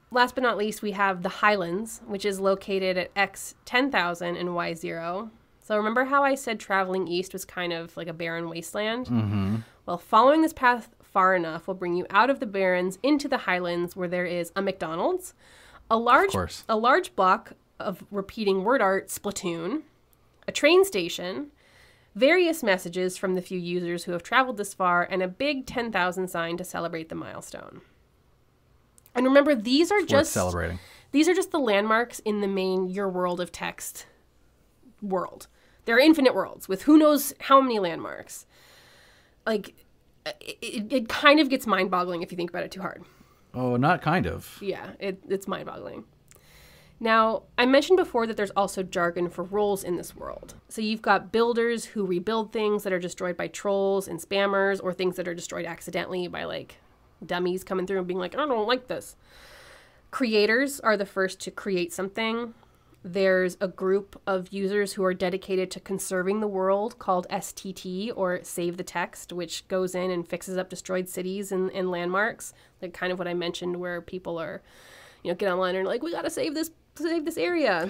Last but not least, we have the Highlands, which is located at X 10,000 and Y 0. So remember how I said traveling east was kind of like a barren wasteland? Mm-hmm. Well, following this path far enough will bring you out of the barrens into the Highlands, where there is a McDonald's, a large block of repeating word art Splatoon, a train station, various messages from the few users who have traveled this far, and a big 10,000 sign to celebrate the milestone. And remember, these are just the landmarks in the main Your World of Text world. There are infinite worlds with who knows how many landmarks. Like, it kind of gets mind-boggling if you think about it too hard. Oh, not kind of. Yeah, it's mind-boggling. Now, I mentioned before that there's also jargon for roles in this world. So you've got builders who rebuild things that are destroyed by trolls and spammers, or things that are destroyed accidentally by, like, dummies coming through and being like, I don't like this. Creators are the first to create something. There's a group of users who are dedicated to conserving the world called STT, or Save the Text, which goes in and fixes up destroyed cities and landmarks. Like kind of what I mentioned, where people are, get online and are like, we got to save this area.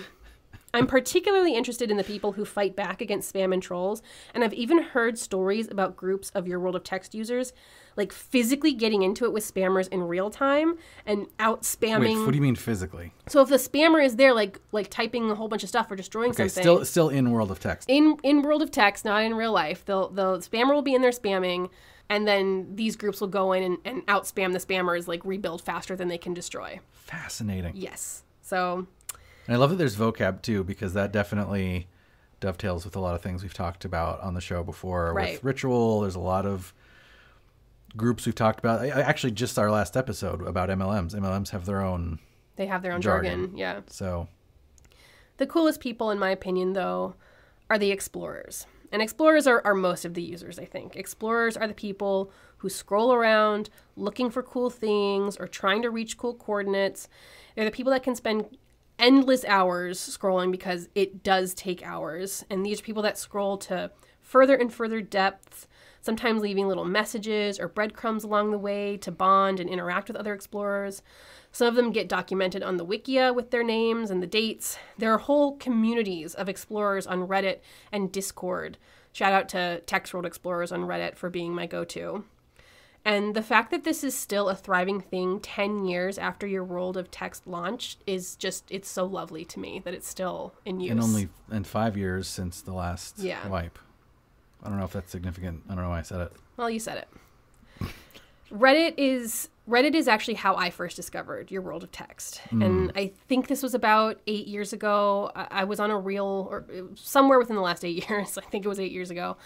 I'm particularly interested in the people who fight back against spam and trolls, and I've even heard stories about groups of Your World of Text users like physically getting into it with spammers in real time and out spamming. Wait, what do you mean physically? So if the spammer is there, like typing a whole bunch of stuff or destroying something. Still in World of Text. In World of Text, not in real life. The spammer will be in there spamming, and then these groups will go in and out spam the spammers, like rebuild faster than they can destroy. Fascinating. Yes. So. And I love that there's vocab too, because that definitely dovetails with a lot of things we've talked about on the show before. Right. With Ritual, there's a lot of groups we've talked about. Actually, just our last episode about MLMs. MLMs have their own. They have their own jargon. Yeah. So. The coolest people, in my opinion, though, are the explorers. And explorers are most of the users, I think. Explorers are the people who scroll around looking for cool things or trying to reach cool coordinates. They're the people that can spend endless hours scrolling, because it does take hours. And these are people that scroll to further and further depths, sometimes leaving little messages or breadcrumbs along the way to bond and interact with other explorers. Some of them get documented on the Wikia with their names and the dates. There are whole communities of explorers on Reddit and Discord. Shout out to Text World Explorers on Reddit for being my go-to. And the fact that this is still a thriving thing 10 years after Your World of Text launched is just, it's so lovely to me that it's still in use. And 5 years since the last wipe. I don't know if that's significant. I don't know why I said it. Well, you said it. Reddit is actually how I first discovered Your World of Text. And I think this was about 8 years ago. I was on a reel, or somewhere within the last 8 years. I think it was 8 years ago.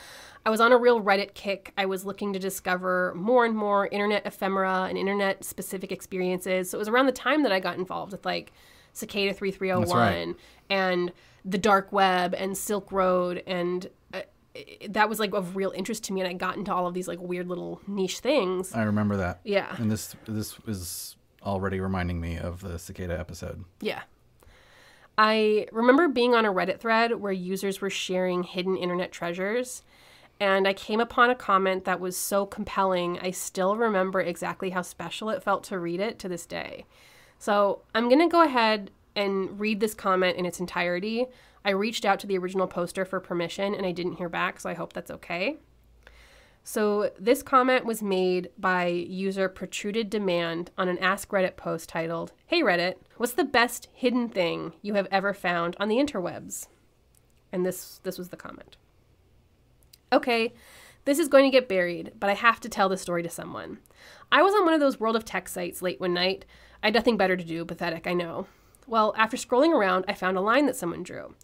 I was on a real Reddit kick. I was looking to discover more and more internet ephemera and internet specific experiences. So it was around the time that I got involved with like Cicada 3301 and the dark web and Silk Road, and that was like of real interest to me, and I got into all of these like weird little niche things. I remember that. Yeah. And this is already reminding me of the Cicada episode. Yeah. I remember being on a Reddit thread where users were sharing hidden internet treasures, and I came upon a comment that was so compelling, I still remember exactly how special it felt to read it to this day. So I'm going to go ahead and read this comment in its entirety. I reached out to the original poster for permission, and I didn't hear back, so I hope that's okay. So this comment was made by user Protruded Demand on an Ask Reddit post titled, "Hey Reddit, what's the best hidden thing you have ever found on the interwebs?" And this was the comment. "Okay, this is going to get buried, but I have to tell this story to someone. I was on one of those World of Tech sites late one night. I had nothing better to do, pathetic, I know. Well, after scrolling around, I found a line that someone drew.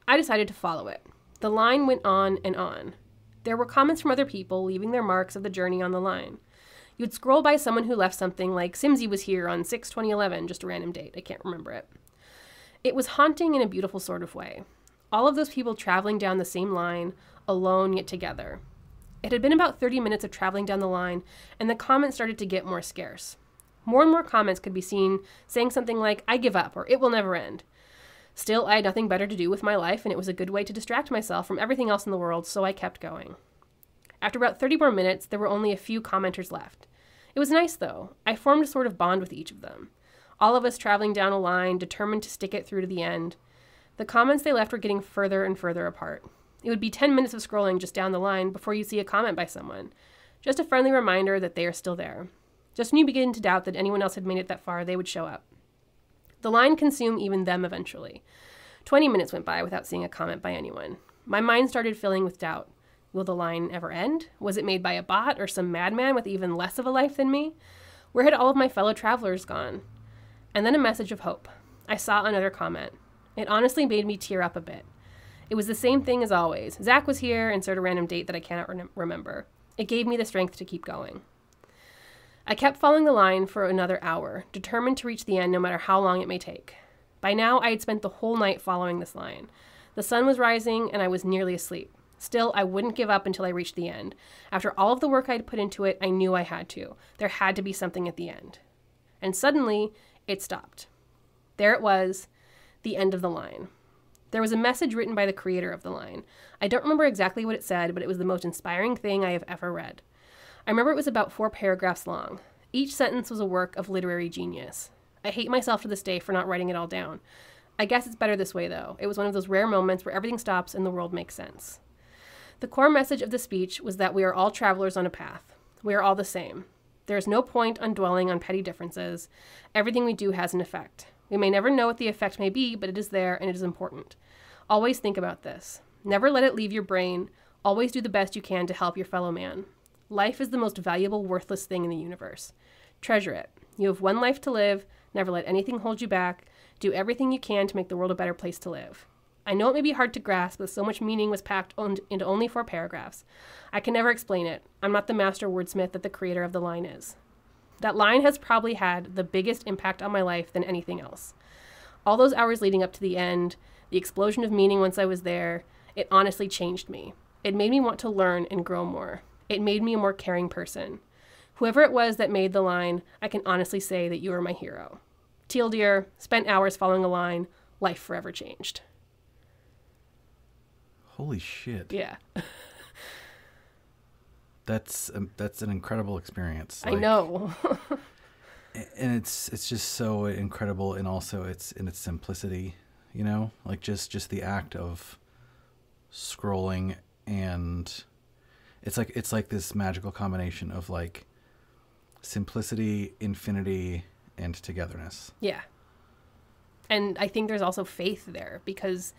I decided to follow it. The line went on and on. There were comments from other people leaving their marks of the journey on the line. You would scroll by someone who left something like, Simsy was here on 6/2011, just a random date. I can't remember it. It was haunting in a beautiful sort of way. All of those people traveling down the same line, alone yet together. It had been about 30 minutes of traveling down the line, and the comments started to get more scarce. More and more comments could be seen saying something like, I give up, or it will never end. Still, I had nothing better to do with my life, and it was a good way to distract myself from everything else in the world, so I kept going. After about 30 more minutes, there were only a few commenters left. It was nice, though. I formed a sort of bond with each of them. All of us traveling down a line, determined to stick it through to the end. The comments they left were getting further and further apart. It would be 10 minutes of scrolling just down the line before you see a comment by someone. Just a friendly reminder that they are still there. Just when you begin to doubt that anyone else had made it that far, they would show up. The line consumed even them eventually. 20 minutes went by without seeing a comment by anyone. My mind started filling with doubt. Will the line ever end? Was it made by a bot or some madman with even less of a life than me? Where had all of my fellow travelers gone? And then a message of hope. I saw another comment. It honestly made me tear up a bit. It was the same thing as always. Zach was here, insert a random date that I cannot remember. It gave me the strength to keep going. I kept following the line for another hour, determined to reach the end no matter how long it may take. By now, I had spent the whole night following this line. The sun was rising, and I was nearly asleep. Still, I wouldn't give up until I reached the end. After all of the work I'd put into it, I knew I had to. There had to be something at the end. And suddenly, it stopped. There it was, the end of the line. There was a message written by the creator of the line. I don't remember exactly what it said, but it was the most inspiring thing I have ever read. I remember it was about 4 paragraphs long. Each sentence was a work of literary genius. I hate myself to this day for not writing it all down. I guess it's better this way, though. It was one of those rare moments where everything stops and the world makes sense. The core message of the speech was that we are all travelers on a path. We are all the same. There is no point on dwelling on petty differences. Everything we do has an effect. We may never know what the effect may be, but it is there and it is important. Always think about this. Never let it leave your brain. Always do the best you can to help your fellow man. Life is the most valuable, worthless thing in the universe. Treasure it. You have one life to live. Never let anything hold you back. Do everything you can to make the world a better place to live. I know it may be hard to grasp, but so much meaning was packed into only 4 paragraphs. I can never explain it. I'm not the master wordsmith that the creator of the line is. That line has probably had the biggest impact on my life than anything else. All those hours leading up to the end, the explosion of meaning once I was there, it honestly changed me. It made me want to learn and grow more. It made me a more caring person. Whoever it was that made the line, I can honestly say that you are my hero. Teal deer, spent hours following a line, life forever changed. Holy shit. Yeah. That's an incredible experience. I know. And it's just so incredible, and also it's in its simplicity, you know? Like just the act of scrolling, and it's like this magical combination of like simplicity, infinity, and togetherness. Yeah. And I think there's also faith there, because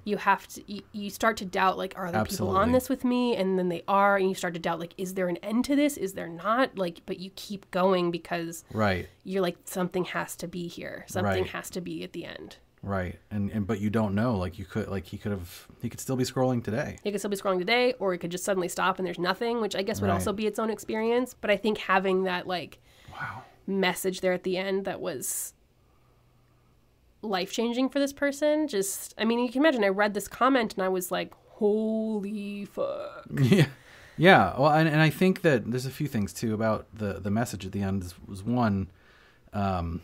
you have to, you start to doubt, like, are there people on this with me? And then they are, and you start to doubt, like, is there an end to this? Is there not? Like, but you keep going because you're like, something has to be here. Something has to be at the end. Right. And but you don't know, like, he could still be scrolling today. He could still be scrolling today, or he could just suddenly stop and there's nothing, which I guess would also be its own experience. But I think having that, like, message there at the end that was life-changing for this person, just, I mean, you can imagine, I read this comment and I was like, holy fuck. Yeah. Well, and I think that there's a few things too about the message at the end. Was one, I'm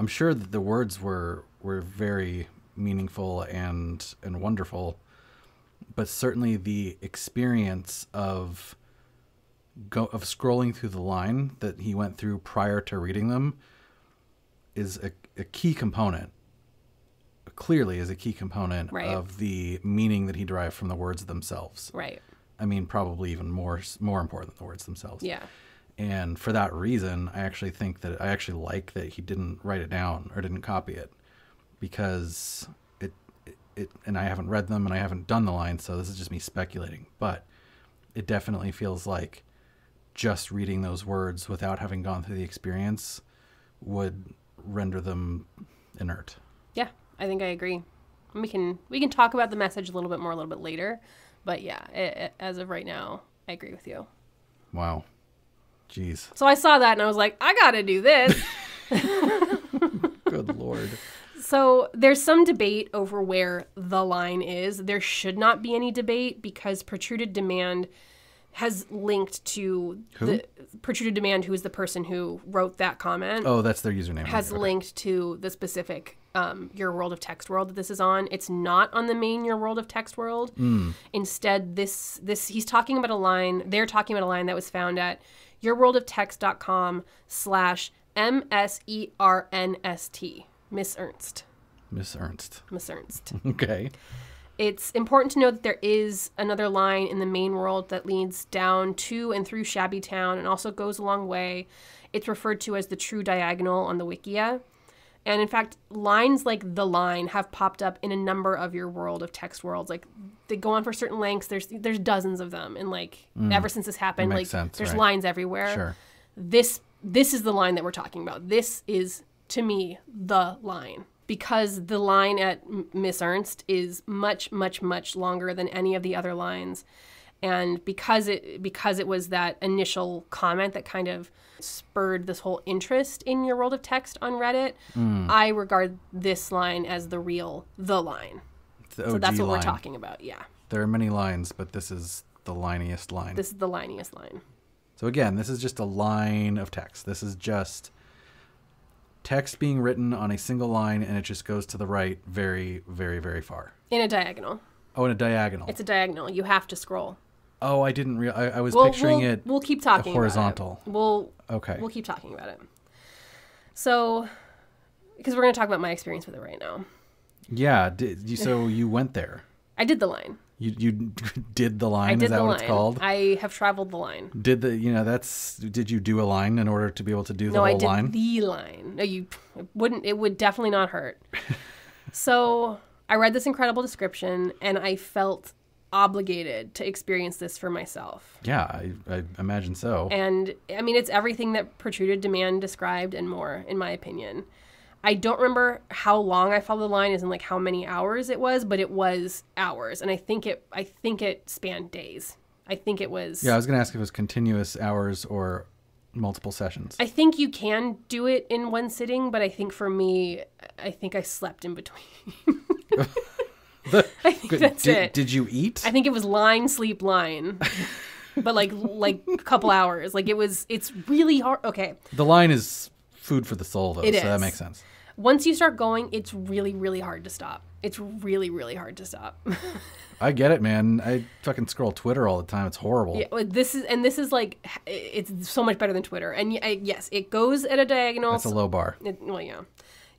sure that the words were very meaningful and wonderful, but certainly the experience of scrolling through the line that he went through prior to reading them is a key component. Clearly is a key component of the meaning that he derived from the words themselves. Right. I mean, probably even more important than the words themselves. Yeah. And for that reason, I actually like that he didn't write it down or didn't copy it, because it and I haven't read them and I haven't done the line, so this is just me speculating, but it definitely feels like just reading those words without having gone through the experience would render them inert. Yeah, I think I agree. We can talk about the message a little bit more a little bit later, but yeah, as of right now, I agree with you. Wow. Jeez. So I saw that and I was like, I gotta do this. Good Lord. So there's some debate over where the line is. There should not be any debate, because Protruded Demand has linked to Protruded Demand, who is the person who wrote that comment. Oh, that's their username. Has linked to the specific Your World of Text world that this is on. It's not on the main Your World of Text world. Instead, this he's talking about a line. They're talking about a line that was found at yourworldoftext.com/MSERNST. Miss Ernst. Miss Ernst. Okay. It's important to note that there is another line in the main world that leads down to and through Shabby Town and also goes a long way. It's referred to as the True Diagonal on the Wikia. And in fact, lines like the line have popped up in a number of Your World of Text worlds. Like, they go on for certain lengths. There's dozens of them. And like, ever since this happened, like, there's lines everywhere. Sure. This is the line that we're talking about. This is, to me, the line. Because the line at Miss Ernst is much, much, much longer than any of the other lines. And because it was that initial comment that kind of spurred this whole interest in your world of text on Reddit, I regard this line as the line. The OG so that's what line. we're talking about, yeah. There are many lines, but this is the liniest line. This is the liniest line. So again, this is just a line of text. This is just text being written on a single line, and it just goes to the right very, very, very far. In a diagonal. Oh, in a diagonal. It's a diagonal. You have to scroll. Oh, I didn't realize. I was picturing it. We'll keep talking horizontal. About it. Okay. We'll keep talking about it. So, because we're going to talk about my experience with it right now. Yeah. So you went there. I did the line. You did the line? I did Is that the what line. it's called? I have traveled the line. Did you do a line in order to be able to do the whole line? No, I did the line. No, it would definitely not hurt. So I read this incredible description and I felt obligated to experience this for myself. Yeah, I imagine so. And I mean, it's everything that Protruded Demand described and more, in my opinion. I don't remember how long I followed the line, as in like how many hours it was, but it was hours, and I think it spanned days. I think it was. Yeah, I was going to ask if it was continuous hours or multiple sessions. I think you can do it in one sitting, but I think for me, I think I slept in between. I think that's it. Did you eat? I think it was line, sleep, line. But like a couple hours. Like it's really hard. Okay. The line is food for the soul, though, It is. that makes sense. Once you start going, it's really, really hard to stop. It's really, really hard to stop. I get it, man. I fucking scroll Twitter all the time. It's horrible. Yeah, this is like, it's so much better than Twitter. And yes, it goes at a diagonal. That's a low bar. Well, yeah.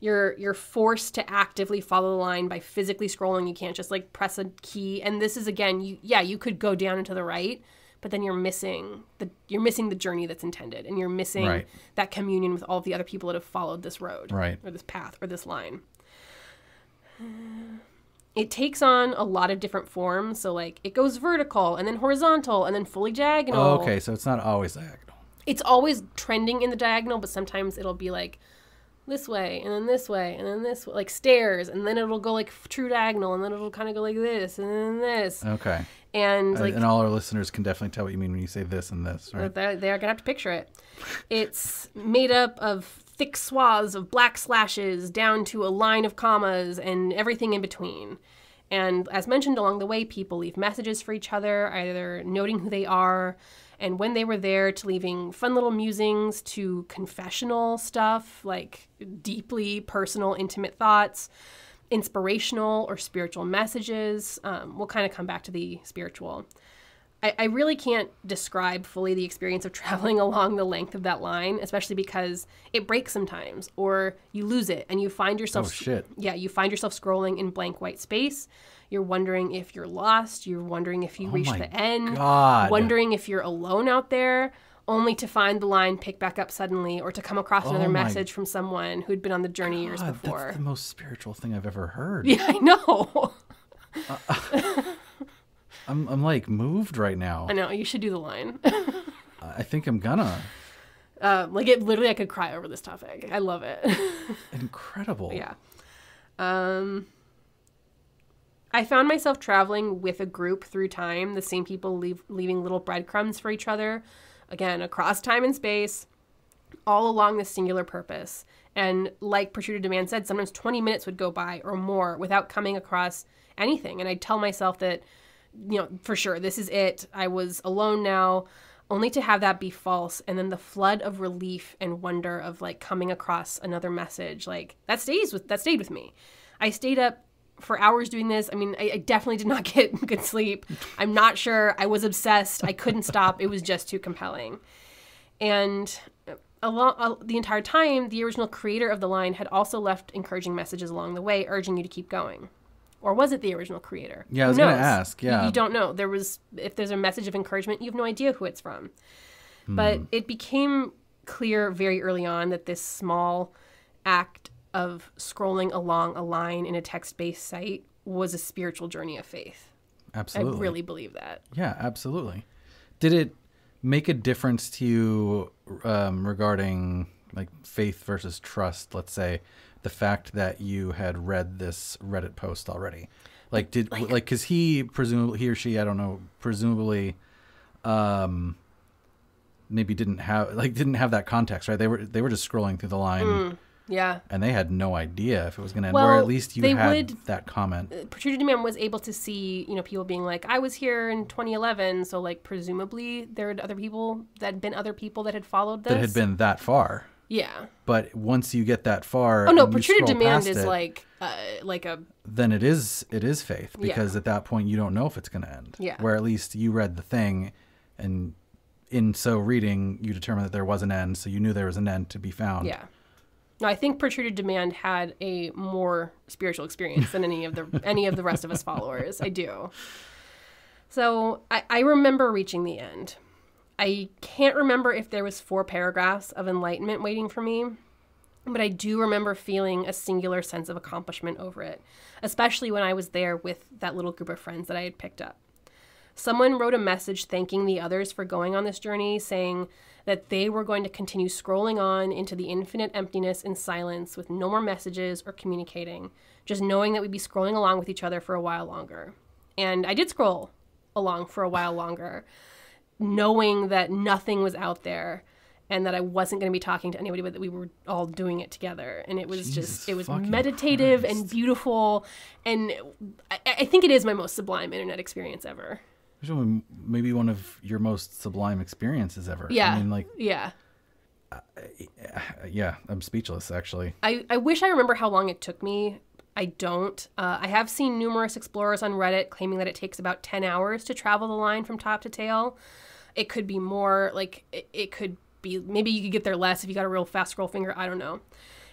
You're forced to actively follow the line by physically scrolling. You can't just like press a key. And this is, again, you could go down and to the right, but then you're missing the journey that's intended, and you're missing that communion with all of the other people that have followed this road, right, or this path, or this line. It takes on a lot of different forms. So like it goes vertical, and then horizontal, and then fully diagonal. Oh, okay, so it's not always diagonal. It's always trending in the diagonal, but sometimes it'll be like this way, and then this way, and then this way, like stairs, and then it'll go like true diagonal, and then it'll kind of go like this, and then this. Okay. And like, and all our listeners can definitely tell what you mean when you say this and this, right? They're gonna have to picture it. It's made up of thick swaths of black slashes down to a line of commas and everything in between. And as mentioned along the way, people leave messages for each other, either noting who they are and when they were there, to leaving fun little musings, to confessional stuff like deeply personal, intimate thoughts, inspirational or spiritual messages. We'll kind of come back to the spiritual. I really can't describe fully the experience of traveling along the length of that line, especially because it breaks sometimes, or you lose it and you find yourself. Oh, shit. Yeah, you find yourself scrolling in blank white space. You're wondering if you're lost. You're wondering if you reached the end. God. Wondering if you're alone out there, only to find the line pick back up suddenly, or to come across another message from someone who'd been on the journey years before. That's the most spiritual thing I've ever heard. Yeah, I know. I'm like moved right now. I know, you should do the line. I think I'm gonna. Like it literally, I could cry over this topic. I love it. Incredible. Yeah. I found myself traveling with a group through time, the same people leaving little breadcrumbs for each other, again, across time and space, all along this singular purpose. And like Protruded Demand said, sometimes 20 minutes would go by or more without coming across anything. And I'd tell myself that, for sure, this is it. I was alone now, only to have that be false. And then the flood of relief and wonder of like coming across another message, like that stayed with me. I stayed up for hours doing this. I mean, I definitely did not get good sleep. I'm not sure. I was obsessed. I couldn't stop. It was just too compelling. And the entire time, the original creator of the line had also left encouraging messages along the way, urging you to keep going. Or was it the original creator? Yeah, I was going to ask. Yeah. You don't know. If there's a message of encouragement, you have no idea who it's from. But it became clear very early on that this small act of scrolling along a line in a text-based site was a spiritual journey of faith. Absolutely. I really believe that. Yeah, absolutely. Did it make a difference to you regarding like faith versus trust, let's say, the fact that you had read this Reddit post already. Like, because he or she, I don't know, presumably, maybe didn't have that context, right? They were just scrolling through the line. Yeah. And they had no idea if it was going to end. Well, where at least you had that comment. Protruder Demand was able to see, people being like, I was here in 2011, so like presumably there had other people that had followed this. That had been that far. Yeah. But once you get that far, oh no, Protruder Demand is like a. Then it is faith, because at that point you don't know if it's going to end. Yeah. Where at least you read the thing, and in so reading, you determined that there was an end, so you knew there was an end to be found. Yeah. No, I think Protruder Demand had a more spiritual experience than any of the rest of us followers. I do. So I remember reaching the end. I can't remember if there was 4 paragraphs of enlightenment waiting for me, but I do remember feeling a singular sense of accomplishment over it, especially when I was there with that little group of friends that I had picked up. Someone wrote a message thanking the others for going on this journey, saying that they were going to continue scrolling on into the infinite emptiness and silence with no more messages or communicating, just knowing that we'd be scrolling along with each other for a while longer. And I did scroll along for a while longer, knowing that nothing was out there and that I wasn't going to be talking to anybody, but that we were all doing it together. And it was it was meditative and beautiful. And I think it is my most sublime internet experience ever. Maybe one of your most sublime experiences ever. Yeah. I mean, yeah. Yeah, I'm speechless, actually. I wish I remember how long it took me. I don't. I have seen numerous explorers on Reddit claiming that it takes about 10 hours to travel the line from top to tail. It could be more, like, it could be, maybe you could get there less if you got a real fast scroll finger. I don't know.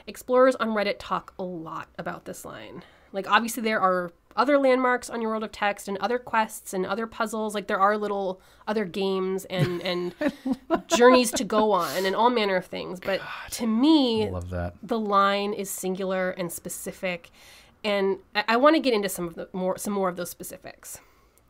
Explorers on Reddit talk a lot about this line. Like, obviously there are other landmarks on your world of text and other quests and other puzzles. Like, there are little other games and journeys to go on and all manner of things. But to me, I love that. The line is singular and specific. And I want to get into some more of those specifics.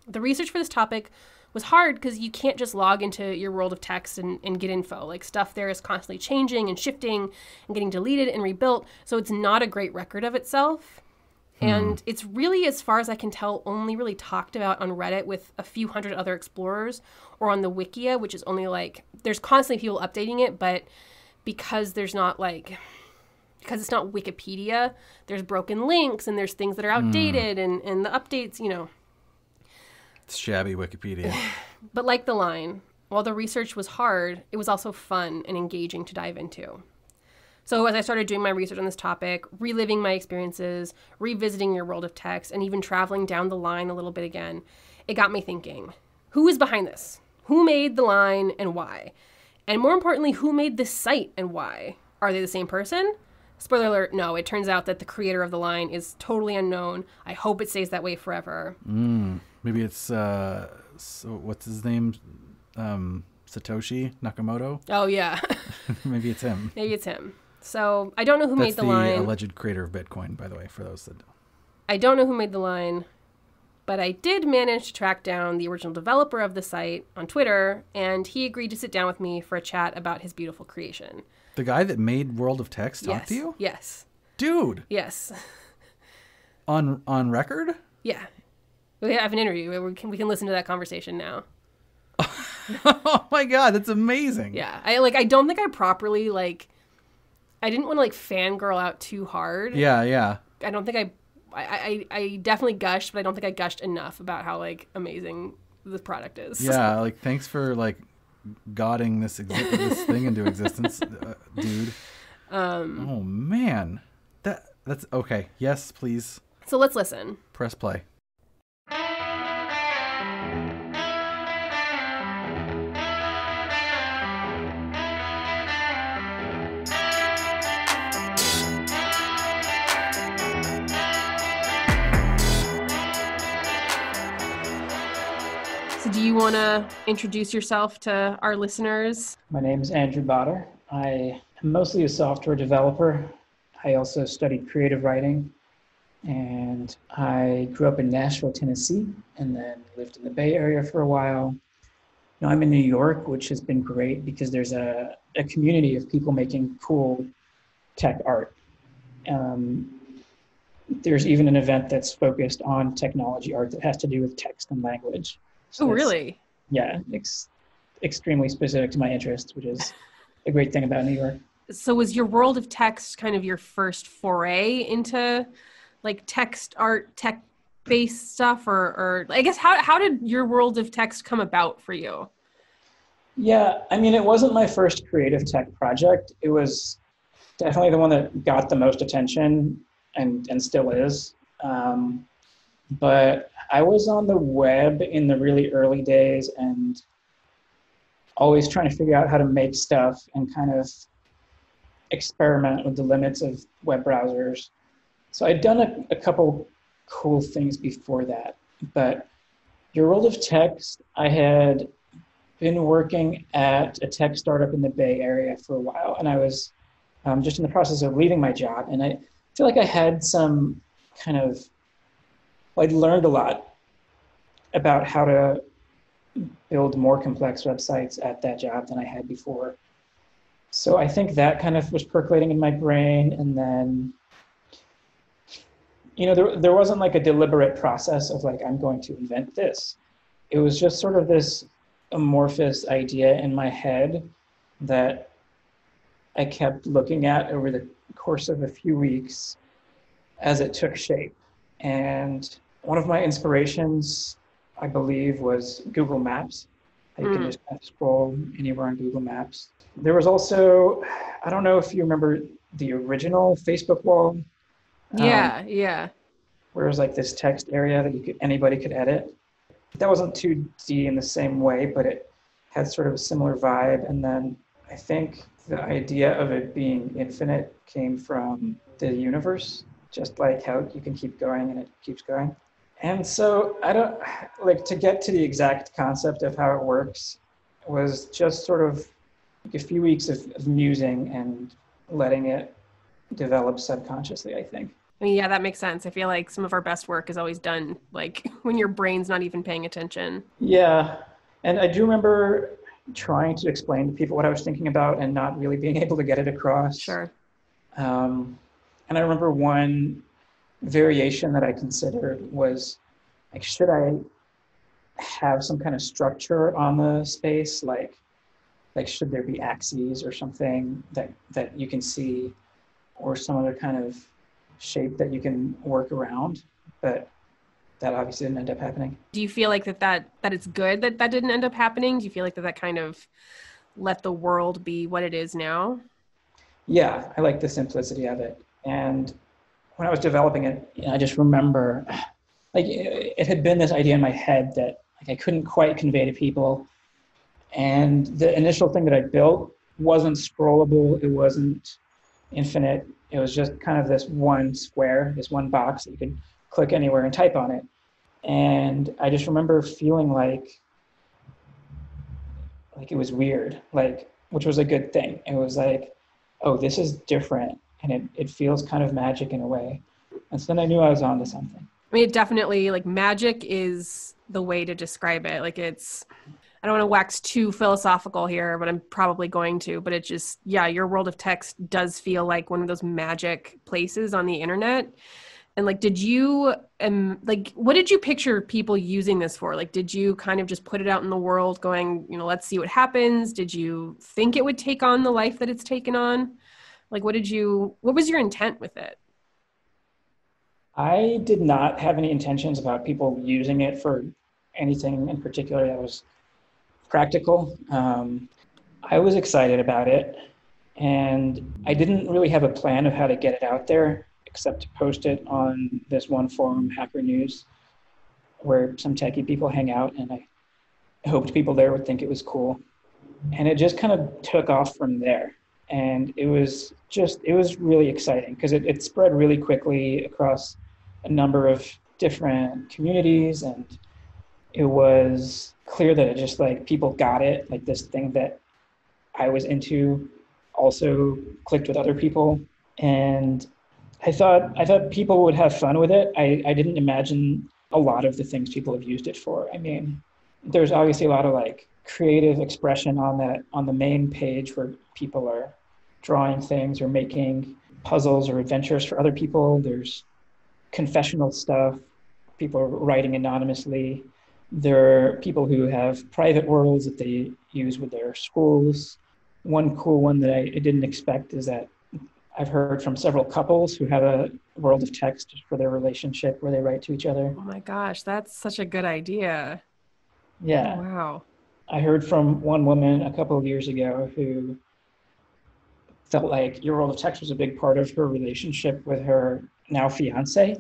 The research for this topic was hard because you can't just log into your world of text and get info. Like, stuff there is constantly changing and shifting and getting deleted and rebuilt. So it's not a great record of itself. And it's really, as far as I can tell, only really talked about on Reddit with a few hundred other explorers, or on the Wikia, which is only like, there's constantly people updating it, but because it's not Wikipedia, there's broken links and there's things that are outdated and the updates, It's shabby Wikipedia. But like the line, while the research was hard, it was also fun and engaging to dive into. So as I started doing my research on this topic, reliving my experiences, revisiting your world of text, and even traveling down the line a little bit again, it got me thinking, who is behind this? Who made the line and why? And more importantly, who made this site and why? Are they the same person? Spoiler alert, no. It turns out that the creator of the line is totally unknown. I hope it stays that way forever. Maybe it's, what's his name? Satoshi Nakamoto? Oh, yeah. Maybe it's him. Maybe it's him. So I don't know who made the line. That's the alleged creator of Bitcoin, by the way, for those that don't. I don't know who made the line, but I did manage to track down the original developer of the site on Twitter, and he agreed to sit down with me for a chat about his beautiful creation. The guy that made World of Text talk to you? Yes. Dude. Yes. On record? Yeah. We have an interview. We can listen to that conversation now. Oh my God, that's amazing. Yeah. I don't think I properly, I didn't want to fangirl out too hard. Yeah. I don't think I definitely gushed, but I don't think I gushed enough about how amazing the product is. Yeah, thanks for godding this thing into existence, dude. Oh man, that's okay. Yes, please. So let's listen. Press play. So do you want to introduce yourself to our listeners? My name is Andrew Botter. I am mostly a software developer. I also studied creative writing, and I grew up in Nashville, Tennessee, and then lived in the Bay Area for a while. I'm in New York, which has been great because there's a community of people making cool tech art. There's even an event that's focused on technology art that has to do with text and language. So Oh, really? Yeah, extremely specific to my interests, which is a great thing about New York. So was your world of text kind of your first foray into like text art, tech based stuff, or I guess how did your world of text come about for you? Yeah, I mean, it wasn't my first creative tech project. It was definitely the one that got the most attention and still is. But I was on the web in the really early days and always trying to figure out how to make stuff and kind of experiment with the limits of web browsers. So I'd done a couple cool things before that. But your world of text, I had been working at a tech startup in the Bay Area for a while, and I was just in the process of leaving my job. And I feel like I had some kind of, I'd learned a lot about how to build more complex websites at that job than I had before. So I think that kind of was percolating in my brain. And then, there wasn't like a deliberate process of like, I'm going to invent this. It was just sort of this amorphous idea in my head that I kept looking at over the course of a few weeks as it took shape. And one of my inspirations, I believe, was Google Maps. You can just kind of scroll anywhere on Google Maps. There was also, I don't know if you remember the original Facebook wall. Yeah. Where it was like this text area that anybody could edit. That wasn't 2D in the same way, but it had sort of a similar vibe. And then I think the idea of it being infinite came from the universe, just like how you can keep going and it keeps going. And so to get to the exact concept of how it works was just sort of like a few weeks of musing and letting it develop subconsciously, I think. I mean, yeah, that makes sense. I feel like some of our best work is always done like when your brain's not even paying attention. Yeah. And I do remember trying to explain to people what I was thinking about and not really being able to get it across. Sure. And I remember one variation that I considered was like, should I have some kind of structure on the space? Like should there be axes or something that you can see, or some other kind of shape that you can work around? But that obviously didn't end up happening. Do you feel like that it's good that didn't end up happening? Do you feel like that kind of let the world be what it is now? Yeah, I like the simplicity of it. And when I was developing it, I just remember like it had been this idea in my head that like I couldn't quite convey to people. And the initial thing that I built wasn't scrollable. It wasn't infinite. It was just kind of this one square, this one box that you could click anywhere and type on it. And I just remember feeling like it was weird, which was a good thing. It was like, oh, this is different. And it feels kind of magic in a way. And so then I knew I was onto something. I mean, it definitely, like, magic is the way to describe it. Like, I don't want to wax too philosophical here, but I'm probably going to. But it just, yeah, your world of text does feel like one of those magic places on the internet. And like, did you, what did you picture people using this for? Like, did you kind of just put it out in the world going, let's see what happens? Did you think it would take on the life that it's taken on? Like, what was your intent with it? I did not have any intentions about people using it for anything in particular that was practical. I was excited about it, and I didn't really have a plan of how to get it out there except to post it on this one forum, Hacker News, where some techie people hang out, and I hoped people there would think it was cool. And it just kind of took off from there. And it was really exciting because it spread really quickly across a number of different communities, and it was clear that it just like people got it, like this thing that I was into also clicked with other people. And I thought people would have fun with it. I didn't imagine a lot of the things people have used it for. I mean, there's obviously a lot of like creative expression on the main page where people are drawing things or making puzzles or adventures for other people. There's confessional stuff. People are writing anonymously. There are people who have private worlds that they use with their schools. One cool one that I didn't expect is that I've heard from several couples who have a world of text for their relationship where they write to each other. Oh my gosh, that's such a good idea. Yeah. Oh, wow. I heard from one woman a couple of years ago who felt like your world of text was a big part of her relationship with her now fiance.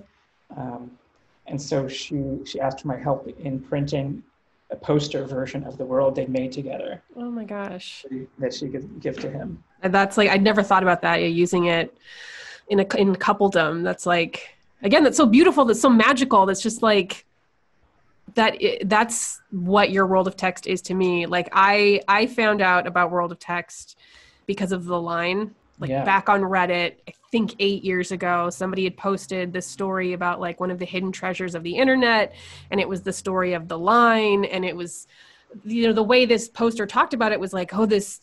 And so she asked for my help in printing a poster version of the world they made together. Oh my gosh. That she could give to him. And that's like, I'd never thought about that, using it in coupledom. That's like, again, that's so beautiful. That's so magical. That's just like, that's what your world of text is to me. Like I found out about World of Text because of the line, back on Reddit, I think 8 years ago, somebody had posted this story about like one of the hidden treasures of the internet. And it was the story of the line. And it was, the way this poster talked about it was like, oh, this,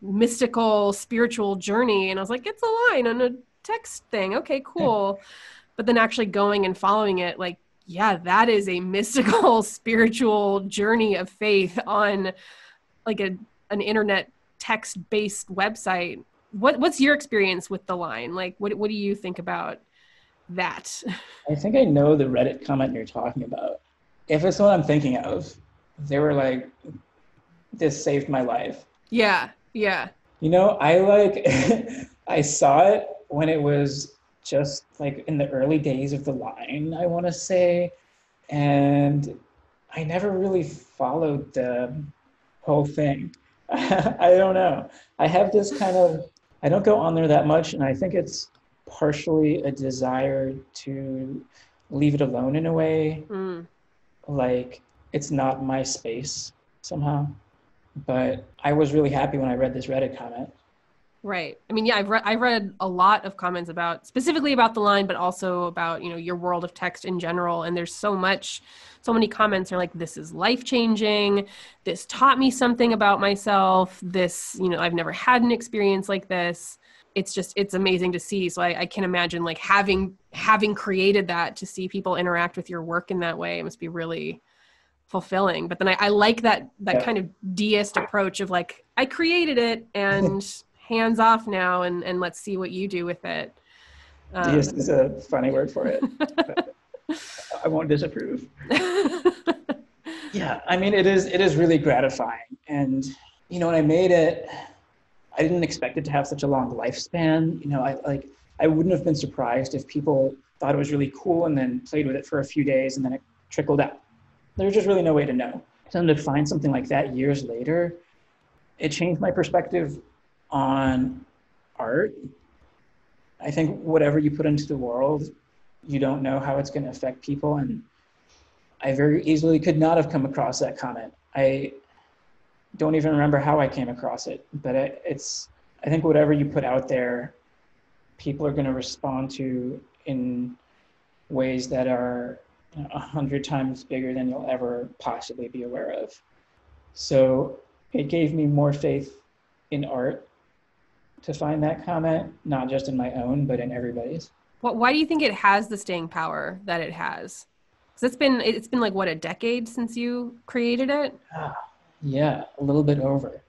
mystical spiritual journey. And I was like, it's a line on a text thing. Okay, cool. But then actually going and following it, like, yeah, that is a mystical spiritual journey of faith on like an internet text-based website. What's your experience with the line? Like, what do you think about that? I think I know the Reddit comment you're talking about. If it's what I'm thinking of, they were like, this saved my life. Yeah. Yeah. I saw it when it was just like in the early days of the line, I want to say. And I never really followed the whole thing. I don't know. I have this I don't go on there that much. And I think it's partially a desire to leave it alone in a way. Like it's not my space somehow. But I was really happy when I read this Reddit comment. Right. I mean, yeah, I've read a lot of comments specifically about the line, but also about, your world of text in general. And there's so many comments are like, this is life-changing. This taught me something about myself. This, I've never had an experience like this. It's amazing to see. So I can imagine like having created that, to see people interact with your work in that way, it must be really fulfilling. But then I like that kind of deist approach of like, I created it and hands off now, and let's see what you do with it. Deist is a funny word for it. I won't disapprove. Yeah, I mean, it is really gratifying. And, when I made it, I didn't expect it to have such a long lifespan. I wouldn't have been surprised if people thought it was really cool and then played with it for a few days and then it trickled out. There's just really no way to know. So to find something like that years later, it changed my perspective on art. I think whatever you put into the world, you don't know how it's going to affect people. And I very easily could not have come across that comment. I don't even remember how I came across it, but I think whatever you put out there, people are going to respond to in ways that are 100 times bigger than you'll ever possibly be aware of. So it gave me more faith in art to find that comment, not just in my own, but in everybody's. Why do you think it has the staying power that it has? Because it's been like, what, a decade since you created it? Yeah, a little bit over.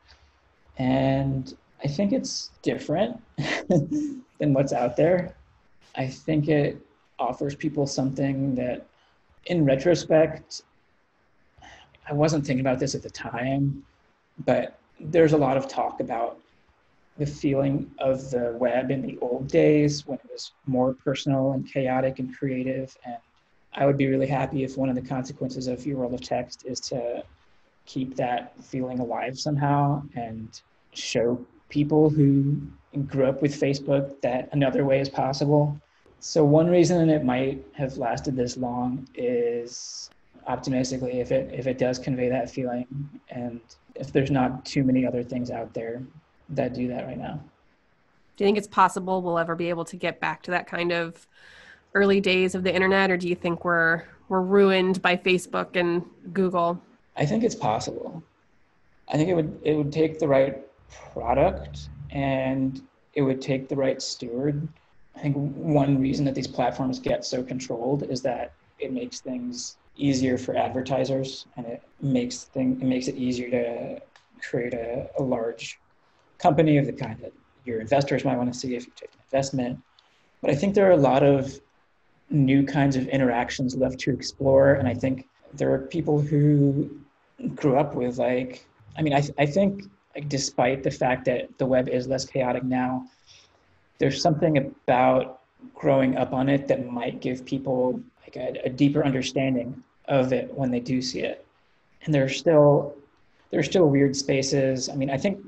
And I think it's different than what's out there. I think it offers people something that, in retrospect, I wasn't thinking about this at the time, but there's a lot of talk about the feeling of the web in the old days when it was more personal and chaotic and creative. And I would be really happy if one of the consequences of your world of text is to keep that feeling alive somehow and show people who grew up with Facebook that another way is possible. So one reason it might have lasted this long is optimistically if it does convey that feeling, and if there's not too many other things out there that do that right now. Do you think it's possible we'll ever be able to get back to that kind of early days of the internet, or do you think we're ruined by Facebook and Google? I think it's possible. I think it would take the right product, and it would take the right steward. I think one reason that these platforms get so controlled is that it makes things easier for advertisers, and it makes it easier to create a large company of the kind that your investors might want to see if you take an investment. But I think there are a lot of new kinds of interactions left to explore, and I think there are people who grew up with like, I mean, I think like, despite the fact that the web is less chaotic now, there's something about growing up on it that might give people like a deeper understanding of it when they do see it. And there's still weird spaces. I mean, I think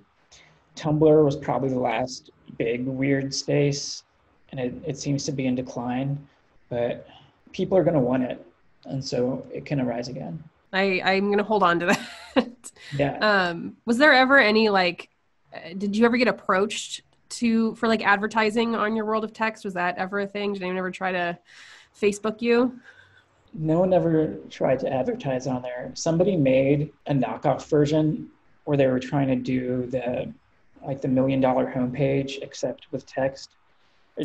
Tumblr was probably the last big weird space, and it seems to be in decline, but people are going to want it, and so it can arise again. I'm going to hold on to that. Yeah. Was there ever any like, did you ever get approached for like advertising on your World of Text? Was that ever a thing? Did anyone ever try to Facebook you? No one ever tried to advertise on there. Somebody made a knockoff version where they were trying to do the $1 million homepage, except with text. Are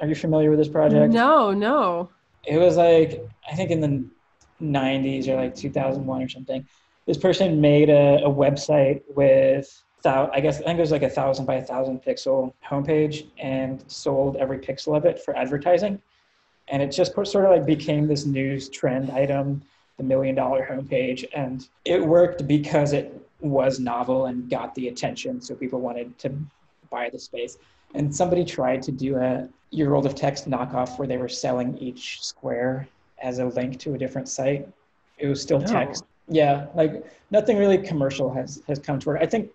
you familiar with this project? No. It was like, I think in the 90s or like 2001 or something. This person made a website with, I think it was like 1,000 by 1,000 pixel homepage, and sold every pixel of it for advertising. And it just sort of like became this news trend item, the $1 million homepage. And it worked because it was novel and got the attention. So people wanted to buy the space. And somebody tried to do a Your World of Text knockoff where they were selling each square as a link to a different site. It was still text. Yeah, like nothing really commercial has come to work. I think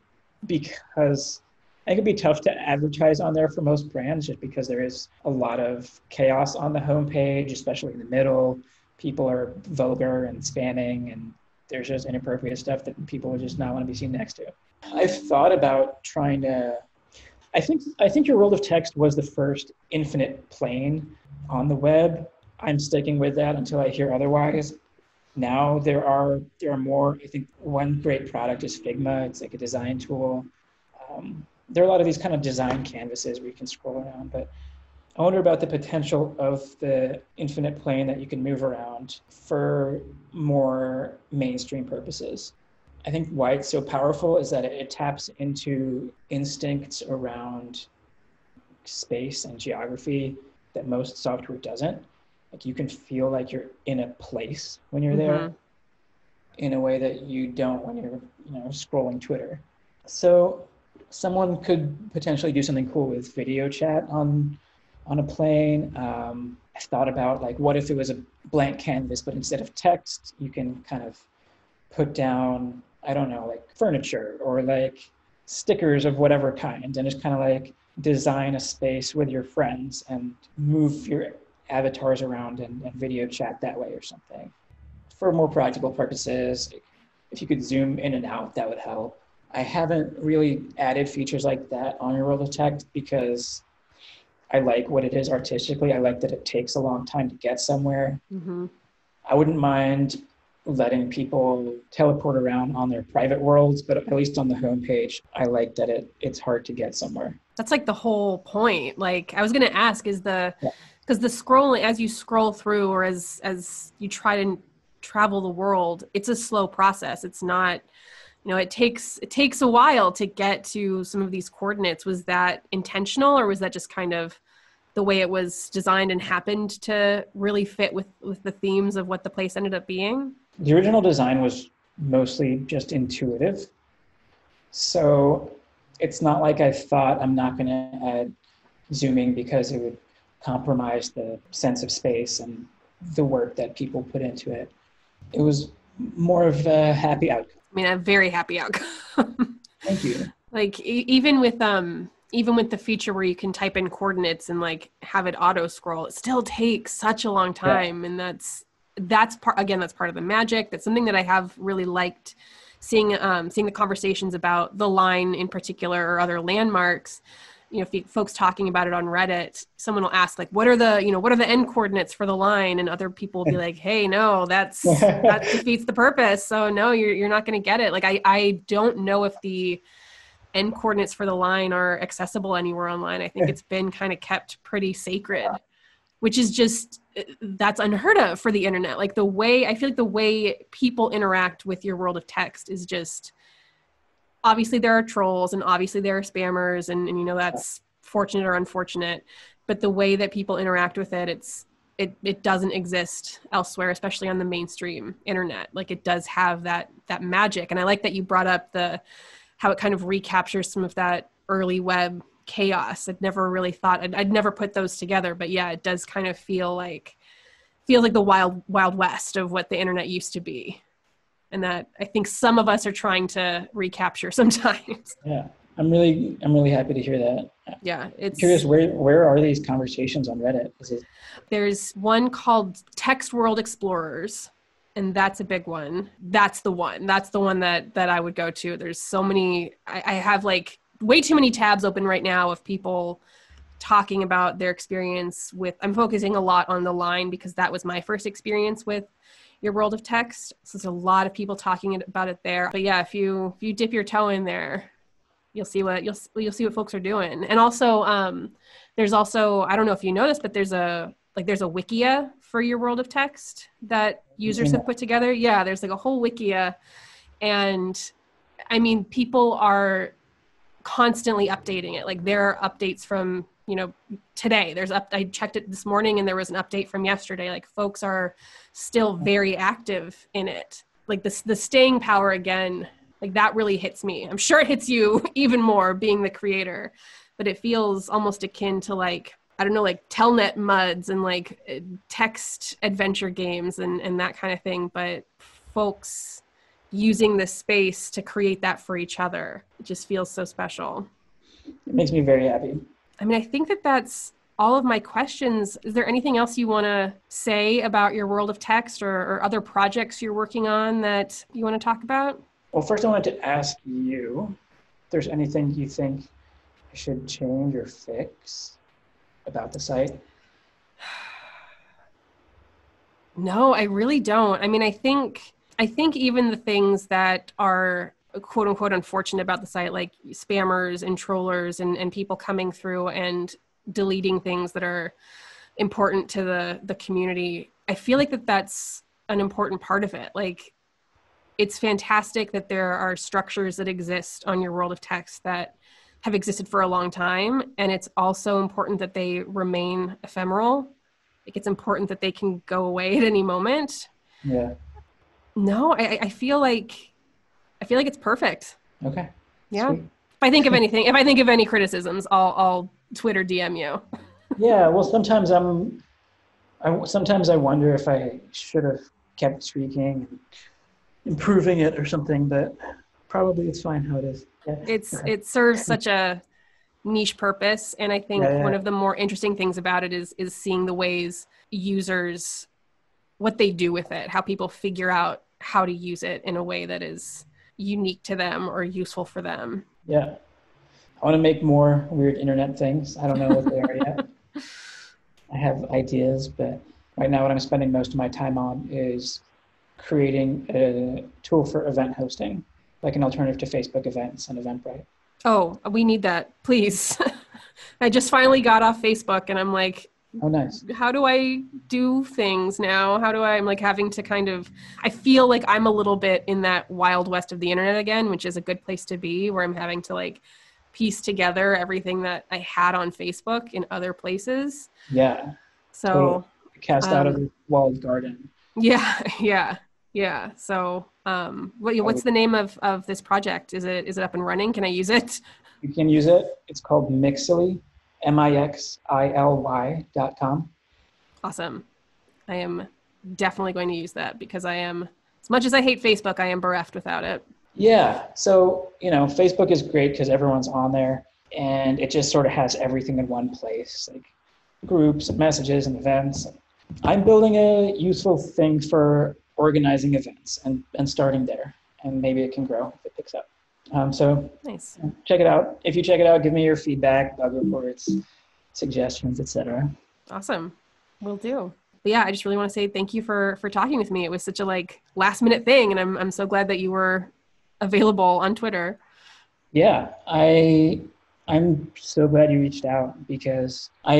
because it can be tough to advertise on there for most brands, just because there is a lot of chaos on the homepage, especially in the middle. People are vulgar and spamming, and there's just inappropriate stuff that people would just not want to be seen next to. I've thought about trying to, I think Your World of Text was the first infinite plane on the web. I'm sticking with that until I hear otherwise. Now there are more. I think one great product is Figma. It's like a design tool. There are a lot of these kind of design canvases where you can scroll around, but I wonder about the potential of the infinite plane that you can move around for more mainstream purposes. I think why it's so powerful is that it taps into instincts around space and geography that most software doesn't. Like you can feel like you're in a place when you're there in a way that you don't when you're scrolling Twitter. So someone could potentially do something cool with video chat on a plane. I thought about like, what if it was a blank canvas, but instead of text, you can kind of put down, I don't know, like furniture or like stickers of whatever kind, and just kind of like design a space with your friends and move your avatars around and video chat that way or something. For more practical purposes, if you could zoom in and out, that would help. I haven't really added features like that on Your World of Text because I like what it is artistically. I like that it takes a long time to get somewhere. Mm-hmm. I wouldn't mind letting people teleport around on their private worlds, but at least on the homepage, I like that it's hard to get somewhere. That's like the whole point. Like I was going to ask because the scrolling, as you scroll through or as you try to travel the world, it's a slow process. It's not, it takes a while to get to some of these coordinates. Was that intentional, or was that just kind of the way it was designed and happened to really fit with the themes of what the place ended up being? The original design was mostly just intuitive. So it's not like I thought I'm not going to add zooming because it would compromise the sense of space and the work that people put into it. It was more of a happy outcome. I mean, a very happy outcome. Thank you. Like even with the feature where you can type in coordinates and like have it auto scroll, it still takes such a long time. Yeah. And that's part of the magic. That's something that I have really liked seeing the conversations about the line in particular or other landmarks. folks talking about it on Reddit, someone will ask like, what are the end coordinates for the line? And other people will be like, hey, no, that defeats the purpose. So no, you're not going to get it. Like, I don't know if the end coordinates for the line are accessible anywhere online. I think it's been kind of kept pretty sacred, which is just, that's unheard of for the internet. Like I feel like the way people interact with your world of text is just, obviously there are trolls and obviously there are spammers and that's fortunate or unfortunate, but the way that people interact with it doesn't exist elsewhere, especially on the mainstream internet. Like it does have that magic. And I like that you brought up how it kind of recaptures some of that early web chaos. I'd never really thought, I'd never put those together, but yeah, it does kind of feels like the wild west of what the internet used to be. And that I think some of us are trying to recapture sometimes. Yeah, I'm really happy to hear that. Yeah, I'm curious, where are these conversations on Reddit? There's one called Text World Explorers, and that's a big one. That's the one that I would go to. There's so many. I have like way too many tabs open right now of people talking about their experience with. I'm focusing a lot on the line because that was my first experience with your world of text. So there's a lot of people talking about it there. But yeah, if you dip your toe in there, you'll see what folks are doing. And also, there's also, I don't know if you know this, but there's a Wikia for your world of text that users have put together. Yeah, there's like a whole Wikia, and I mean, people are constantly updating it. Like there are updates from today. I checked it this morning and there was an update from yesterday. Like folks are still very active in it. Like the staying power again, like that really hits me. I'm sure it hits you even more being the creator, but it feels almost akin to like, I don't know, like Telnet muds and like text adventure games and that kind of thing. But folks using this space to create that for each other, it just feels so special. It makes me very happy. I mean, I think that's all of my questions. Is there anything else you want to say about your world of text or other projects you're working on that you want to talk about? Well, first I wanted to ask you if there's anything you think I should change or fix about the site. No, I really don't. I mean, I think even the things that are quote unquote unfortunate about the site, like spammers and trollers and people coming through and deleting things that are important to the community, I feel like that's an important part of it. Like it's fantastic that there are structures that exist on your world of text that have existed for a long time. And it's also important that they remain ephemeral. Like it's important that they can go away at any moment. Yeah. No, I feel like it's perfect. Okay. Yeah. Sweet. If I think of any criticisms, I'll Twitter DM you. Yeah. Well, sometimes I wonder if I should have kept tweaking and improving it or something, but probably it's fine how it is. Yeah. It serves such a niche purpose. And I think one of the more interesting things about it is seeing the ways users, what they do with it, how people figure out how to use it in a way that is unique to them or useful for them. Yeah. I want to make more weird internet things. I don't know what they are yet. I have ideas, but right now what I'm spending most of my time on is creating a tool for event hosting, like an alternative to Facebook events and Eventbrite. Oh, we need that, please. I just finally got off Facebook and I'm like, oh, nice. How do I do things now? I'm like having to I feel like I'm a little bit in that wild west of the internet again, which is a good place to be, where I'm having to like piece together everything that I had on Facebook in other places. Yeah. So totally. Cast out of the walled garden. Yeah. So what's the name of this project? Is it up and running? Can I use it? You can use it. It's called Mixily, MIXILY.com. Awesome. I am definitely going to use that because as much as I hate Facebook, I am bereft without it. Yeah. So, Facebook is great because everyone's on there and it just sort of has everything in one place, like groups and messages and events. I'm building a useful thing for organizing events and starting there, and maybe it can grow if it picks up. So Nice. check it out. If you check it out, give me your feedback, bug reports, suggestions, etc. Awesome. Will do. But yeah, I just really want to say thank you for talking with me. It was such a like last minute thing, and I'm so glad that you were available on Twitter. Yeah, I'm so glad you reached out because I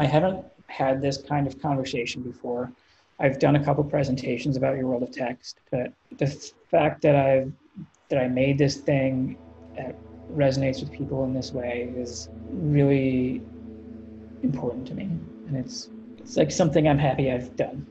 haven't had this kind of conversation before. I've done a couple presentations about your world of text, but the fact that I made this thing that resonates with people in this way is really important to me, and it's like something I'm happy I've done.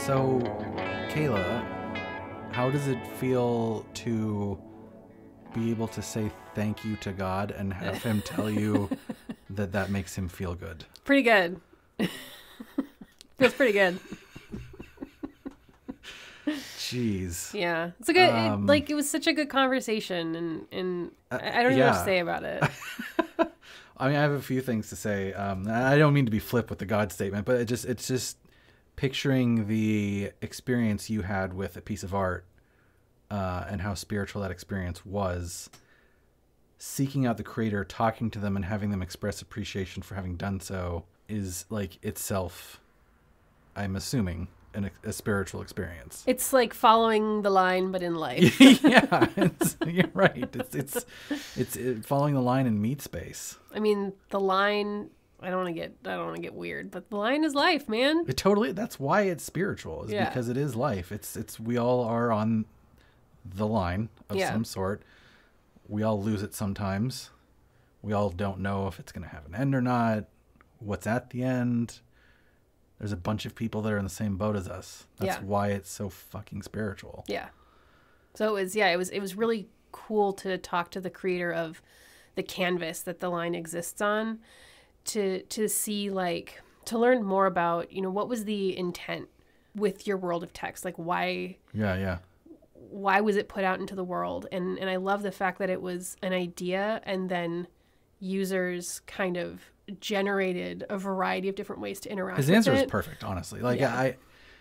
So, Kayla, how does it feel to be able to say thank you to God and have him tell you that makes him feel good? Pretty good. Feels pretty good. Jeez. Yeah. It's a good, it was such a good conversation, and I don't know what to say about it. I mean, I have a few things to say. I don't mean to be flip with the God statement, but it's just picturing the experience you had with a piece of art and how spiritual that experience was, seeking out the creator, talking to them, and having them express appreciation for having done so is like itself, I'm assuming, a spiritual experience. It's like following the line, but in life. Yeah, you're right. It's following the line in meat space. I mean, the line. I don't want to get weird, but the line is life, man. It totally. That's why it's spiritual. Is because it is life. It's we all are on the line of some sort. We all lose it sometimes. We all don't know if it's going to have an end or not. What's at the end? There's a bunch of people that are in the same boat as us. That's why it's so fucking spiritual. Yeah. So it was really cool to talk to the creator of the canvas that the line exists on, to see, like, to learn more about, what was the intent with your world of text? Like, why was it put out into the world? And I love the fact that it was an idea, and then users kind of generated a variety of different ways to interact with it. His answer was perfect, honestly. Like,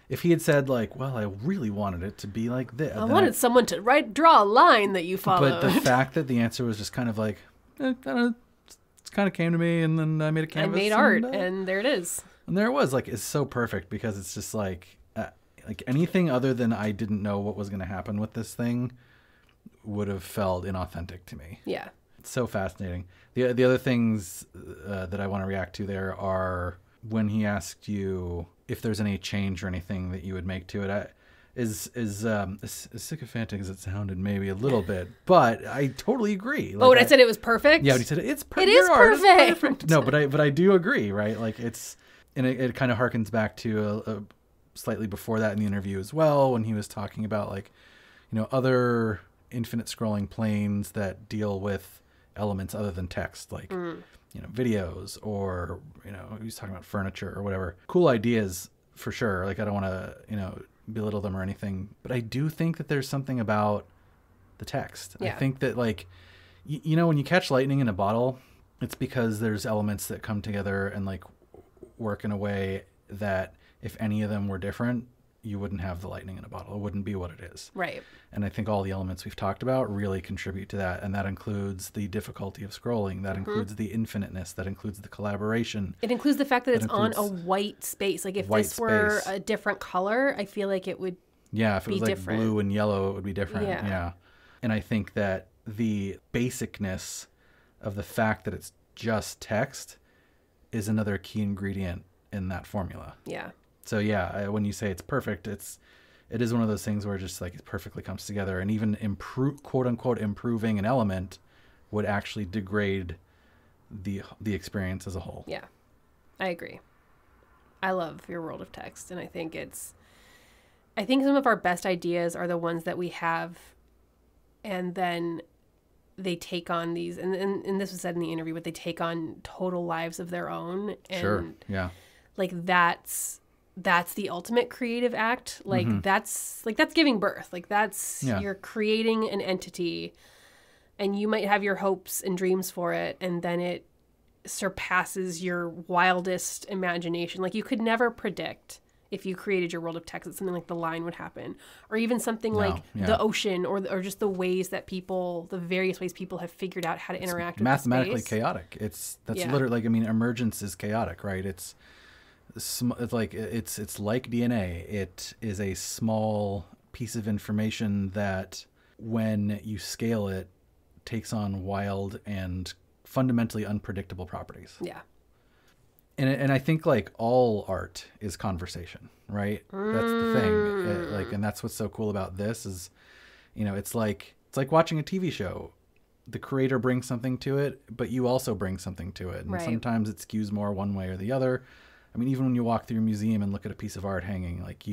if he had said, like, well, I really wanted it to be like this. I wanted someone to draw a line that you followed. But the fact that the answer was just kind of like, it kind of came to me, and then I made a canvas. I made art, and there it is. And there it was. Like, it's so perfect because it's just like anything other than I didn't know what was going to happen with this thing would have felt inauthentic to me. Yeah. It's so fascinating. The other things that I want to react to there are when he asked you if there's any change or anything that you would make to it. As sycophantic as it sounded, maybe a little bit, but I totally agree. Like, when I said it was perfect? Yeah, when he said it's perfect. It is perfect. No, but I do agree, right? Like, it kind of harkens back to a slightly before that in the interview as well, when he was talking about, like, other infinite scrolling planes that deal with elements other than text, like videos, or he was talking about furniture or whatever. Cool ideas for sure. Like, I don't want to belittle them or anything, but I do think that there's something about the text. I think that, like, when you catch lightning in a bottle, it's because there's elements that come together and, like, work in a way that if any of them were different, you wouldn't have the lightning in a bottle. It wouldn't be what it is. Right. And I think all the elements we've talked about really contribute to that. And that includes the difficulty of scrolling. That includes the infiniteness. That includes the collaboration. It includes the fact that it's on a white space. Like if this were a different color, I feel like it would if it was like different. Blue and yellow, it would be different. Yeah. And I think that the basicness of the fact that it's just text is another key ingredient in that formula. Yeah. So when you say it's perfect, it is one of those things where just like it perfectly comes together, and even quote unquote improving an element would actually degrade the experience as a whole. Yeah, I agree. I love your world of text, and I think some of our best ideas are the ones that we have, and then they take on these, and this was said in the interview, but they take on total lives of their own. And sure. Yeah. Like that's the ultimate creative act. Like that's giving birth. Like you're creating an entity, and you might have your hopes and dreams for it, and then it surpasses your wildest imagination. Like you could never predict, if you created your world of text, that something like the line would happen, or even something like the ocean, or just the ways that the various ways people have figured out how to interact with mathematically space. Chaotic. Literally, like, I mean, emergence is chaotic, right? It's like DNA. It is a small piece of information that, when you scale it, takes on wild and fundamentally unpredictable properties. Yeah. And I think like all art is conversation, right? That's the thing. And that's what's so cool about this is, it's like watching a TV show. The creator brings something to it, but you also bring something to it. And sometimes it skews more one way or the other. I mean, even when you walk through a museum and look at a piece of art hanging, like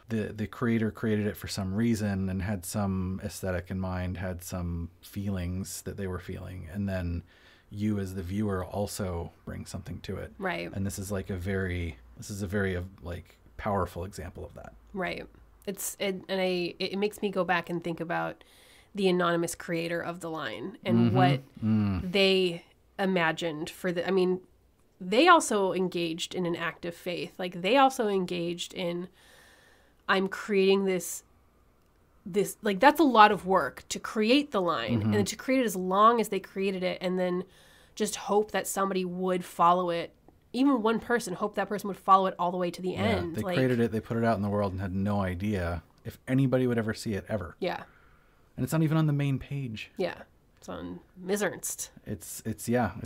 the creator created it for some reason and had some aesthetic in mind, had some feelings that they were feeling. And then you as the viewer also bring something to it. Right. And this is a very like powerful example of that. Right. It makes me go back and think about the anonymous creator of the line and what they imagined they also engaged in an act of faith. Like they also engaged in, I'm creating this, like that's a lot of work to create the line and then to create it as long as they created it, and then just hope that somebody would follow it. Even one person, hope that person would follow it all the way to the end. They created it, they put it out in the world and had no idea if anybody would ever see it ever. Yeah. And it's not even on the main page. Yeah. It's on Misernst. It's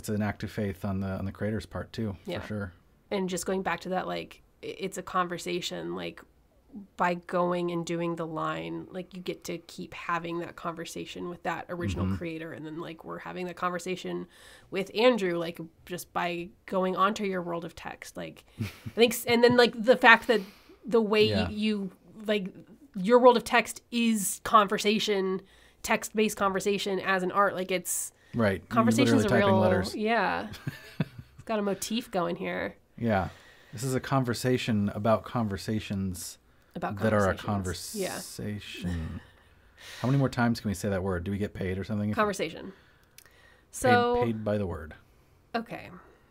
an act of faith on the creator's part too, for sure. And just going back to that, like it's a conversation, like by going and doing the line, like you get to keep having that conversation with that original creator, and then like we're having that conversation with Andrew, like just by going onto your world of text, like I think, and then like the fact that the way you like your world of text is conversation, text-based conversation as an art, like it's right. Conversation's a real letters. Yeah. It's got a motif going here. Yeah, this is a conversation about conversations. That are a conversation. Yeah. How many more times can we say that word? Do we get paid or something? Conversation. So paid by the word. Okay.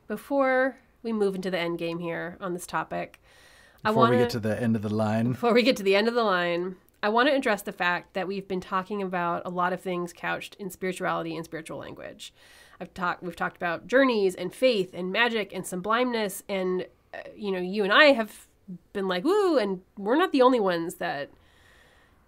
Before we move into the end game here on this topic, Before we get to the end of the line, I want to address the fact that we've been talking about a lot of things couched in spirituality and spiritual language. We've talked about journeys and faith and magic and sublimeness, and you and I have been like, woo, and we're not the only ones that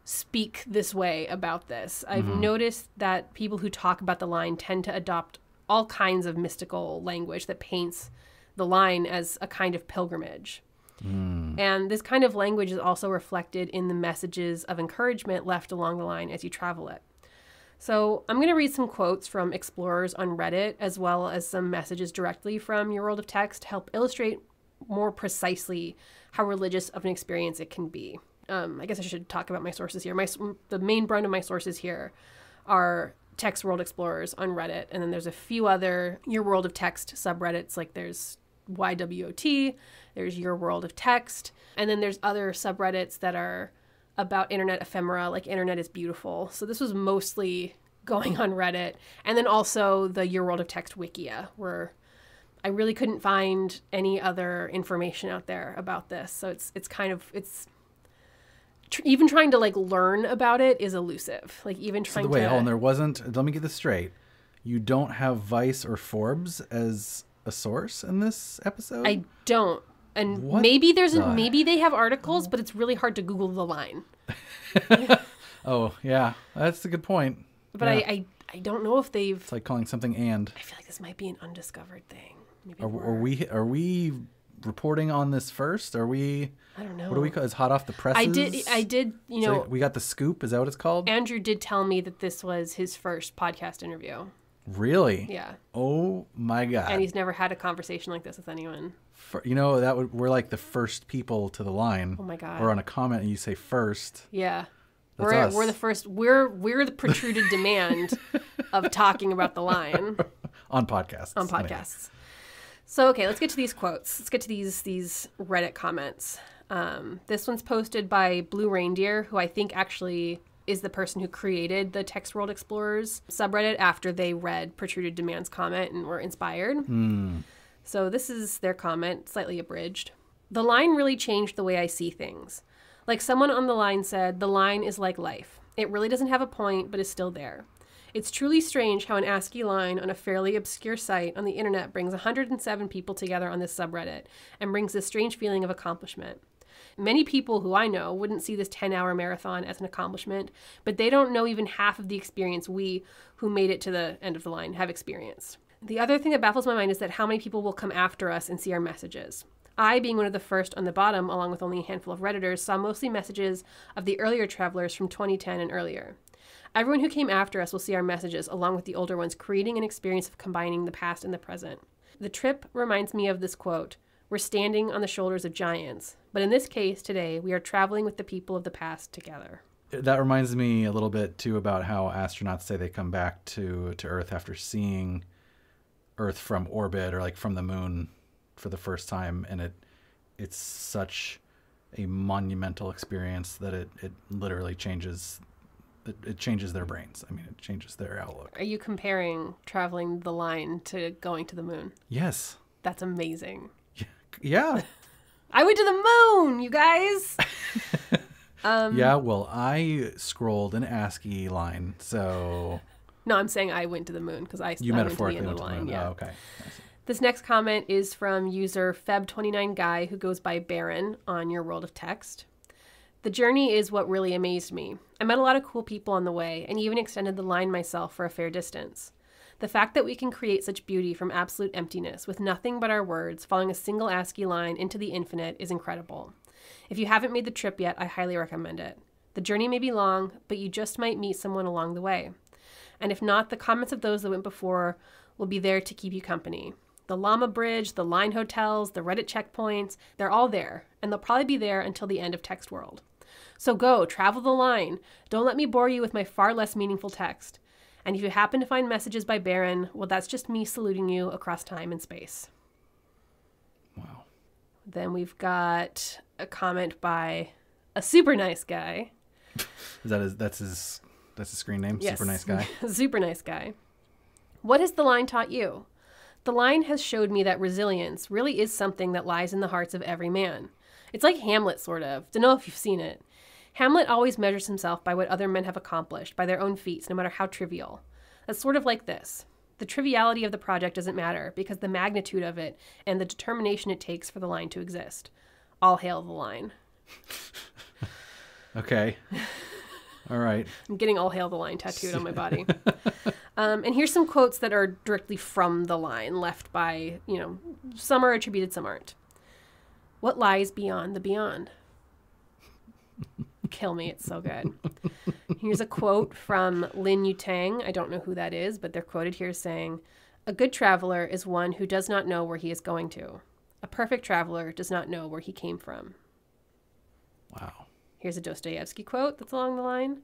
speak this way about this. I've noticed that people who talk about the line tend to adopt all kinds of mystical language that paints the line as a kind of pilgrimage. And this kind of language is also reflected in the messages of encouragement left along the line as you travel it. So I'm going to read some quotes from explorers on Reddit, as well as some messages directly from your world of text to help illustrate more precisely how religious of an experience it can be. I guess I should talk about my sources here. The main brunt of my sources here are Text World Explorers on Reddit, and then there's a few other Your World of Text subreddits, like there's YWOT, there's Your World of Text, and then there's other subreddits that are about internet ephemera, like Internet is Beautiful. So this was mostly going on Reddit, and then also the Your World of Text Wikia, where I really couldn't find any other information out there about this. So it's even trying to like learn about it is elusive. Like even trying wait, to. hold on, there wasn't. Let me get this straight. You don't have Vice or Forbes as a source in this episode? I don't. And What maybe maybe they have articles, but it's really hard to Google the line. Oh, yeah. That's a good point. But yeah. I don't know if they've. It's like calling something and. I feel like this might be an undiscovered thing. Maybe Are we reporting on this first? Are we? I don't know. What do we call? Is hot off the presses? I did. You know, we got the scoop. Is that what it's called? Andrew did tell me that this was his first podcast interview. Really? Yeah. Oh my God. And he's never had a conversation like this with anyone. We're like the first people to the line. Oh my God. Or on a comment and you say first. Yeah. That's us. We're the first. We're the protruded demand of talking about the line on podcasts. On podcasts. Anyway. So okay, let's get to these quotes. Let's get to these Reddit comments. This one's posted by Blue Reindeer, who I think actually is the person who created the Text World Explorers subreddit after they read Protruded Demand's comment and were inspired. So this is their comment, slightly abridged. The line really changed the way I see things. Like someone on the line said, the line is like life. It really doesn't have a point, but is still there. It's truly strange how an ASCII line on a fairly obscure site on the internet brings 107 people together on this subreddit and brings this strange feeling of accomplishment. Many people who I know wouldn't see this 10-hour marathon as an accomplishment, but they don't know even half of the experience we, who made it to the end of the line, have experienced. The other thing that baffles my mind is that how many people will come after us and see our messages. I, being one of the first on the bottom, along with only a handful of Redditors, saw mostly messages of the earlier travelers from 2010 and earlier. Everyone who came after us will see our messages, along with the older ones, creating an experience of combining the past and the present. The trip reminds me of this quote, "We're standing on the shoulders of giants. But in this case, today, we are traveling with the people of the past together." That reminds me a little bit, too, about how astronauts say they come back to Earth after seeing Earth from orbit or like from the moon for the first time. And it's such a monumental experience that it literally changes. It changes their brains. I mean, it changes their outlook. Are you comparing traveling the line to going to the moon? Yes. That's amazing. Yeah. I went to the moon, you guys. Yeah, well, I scrolled an ASCII line, so... No, I'm saying I went to the moon because I went to the end of the line. Yeah. Oh, okay. This next comment is from user Feb29Guy, who goes by Baron on Your World of Text. The journey is what really amazed me. I met a lot of cool people on the way and even extended the line myself for a fair distance. The fact that we can create such beauty from absolute emptiness with nothing but our words, following a single ASCII line into the infinite, is incredible. If you haven't made the trip yet, I highly recommend it. The journey may be long, but you just might meet someone along the way. And if not, the comments of those that went before will be there to keep you company. The Llama Bridge, the line hotels, the Reddit checkpoints, they're all there, and they'll probably be there until the end of Text World. So go, travel the line. Don't let me bore you with my far less meaningful text. And if you happen to find messages by Baron, well, that's just me saluting you across time and space. Wow. Then we've got a comment by a super nice guy. That's his screen name? Yes. Super nice guy? Super nice guy. What has the line taught you? The line has showed me that resilience really is something that lies in the hearts of every man. It's like Hamlet, sort of. Don't know if you've seen it. Hamlet always measures himself by what other men have accomplished, by their own feats, no matter how trivial. That's sort of like this. The triviality of the project doesn't matter, because the magnitude of it and the determination it takes for the line to exist. All hail the line. Okay. All right. I'm getting all hail the line tattooed on my body. And here's some quotes that are directly from the line, left by, some are attributed, some aren't. What lies beyond the beyond? Kill me, it's so good. Here's a quote from Lin Yutang. I don't know who that is, but they're quoted here saying, "A good traveler is one who does not know where he is going to. A perfect traveler does not know where he came from." Wow. Here's a Dostoevsky quote that's along the line.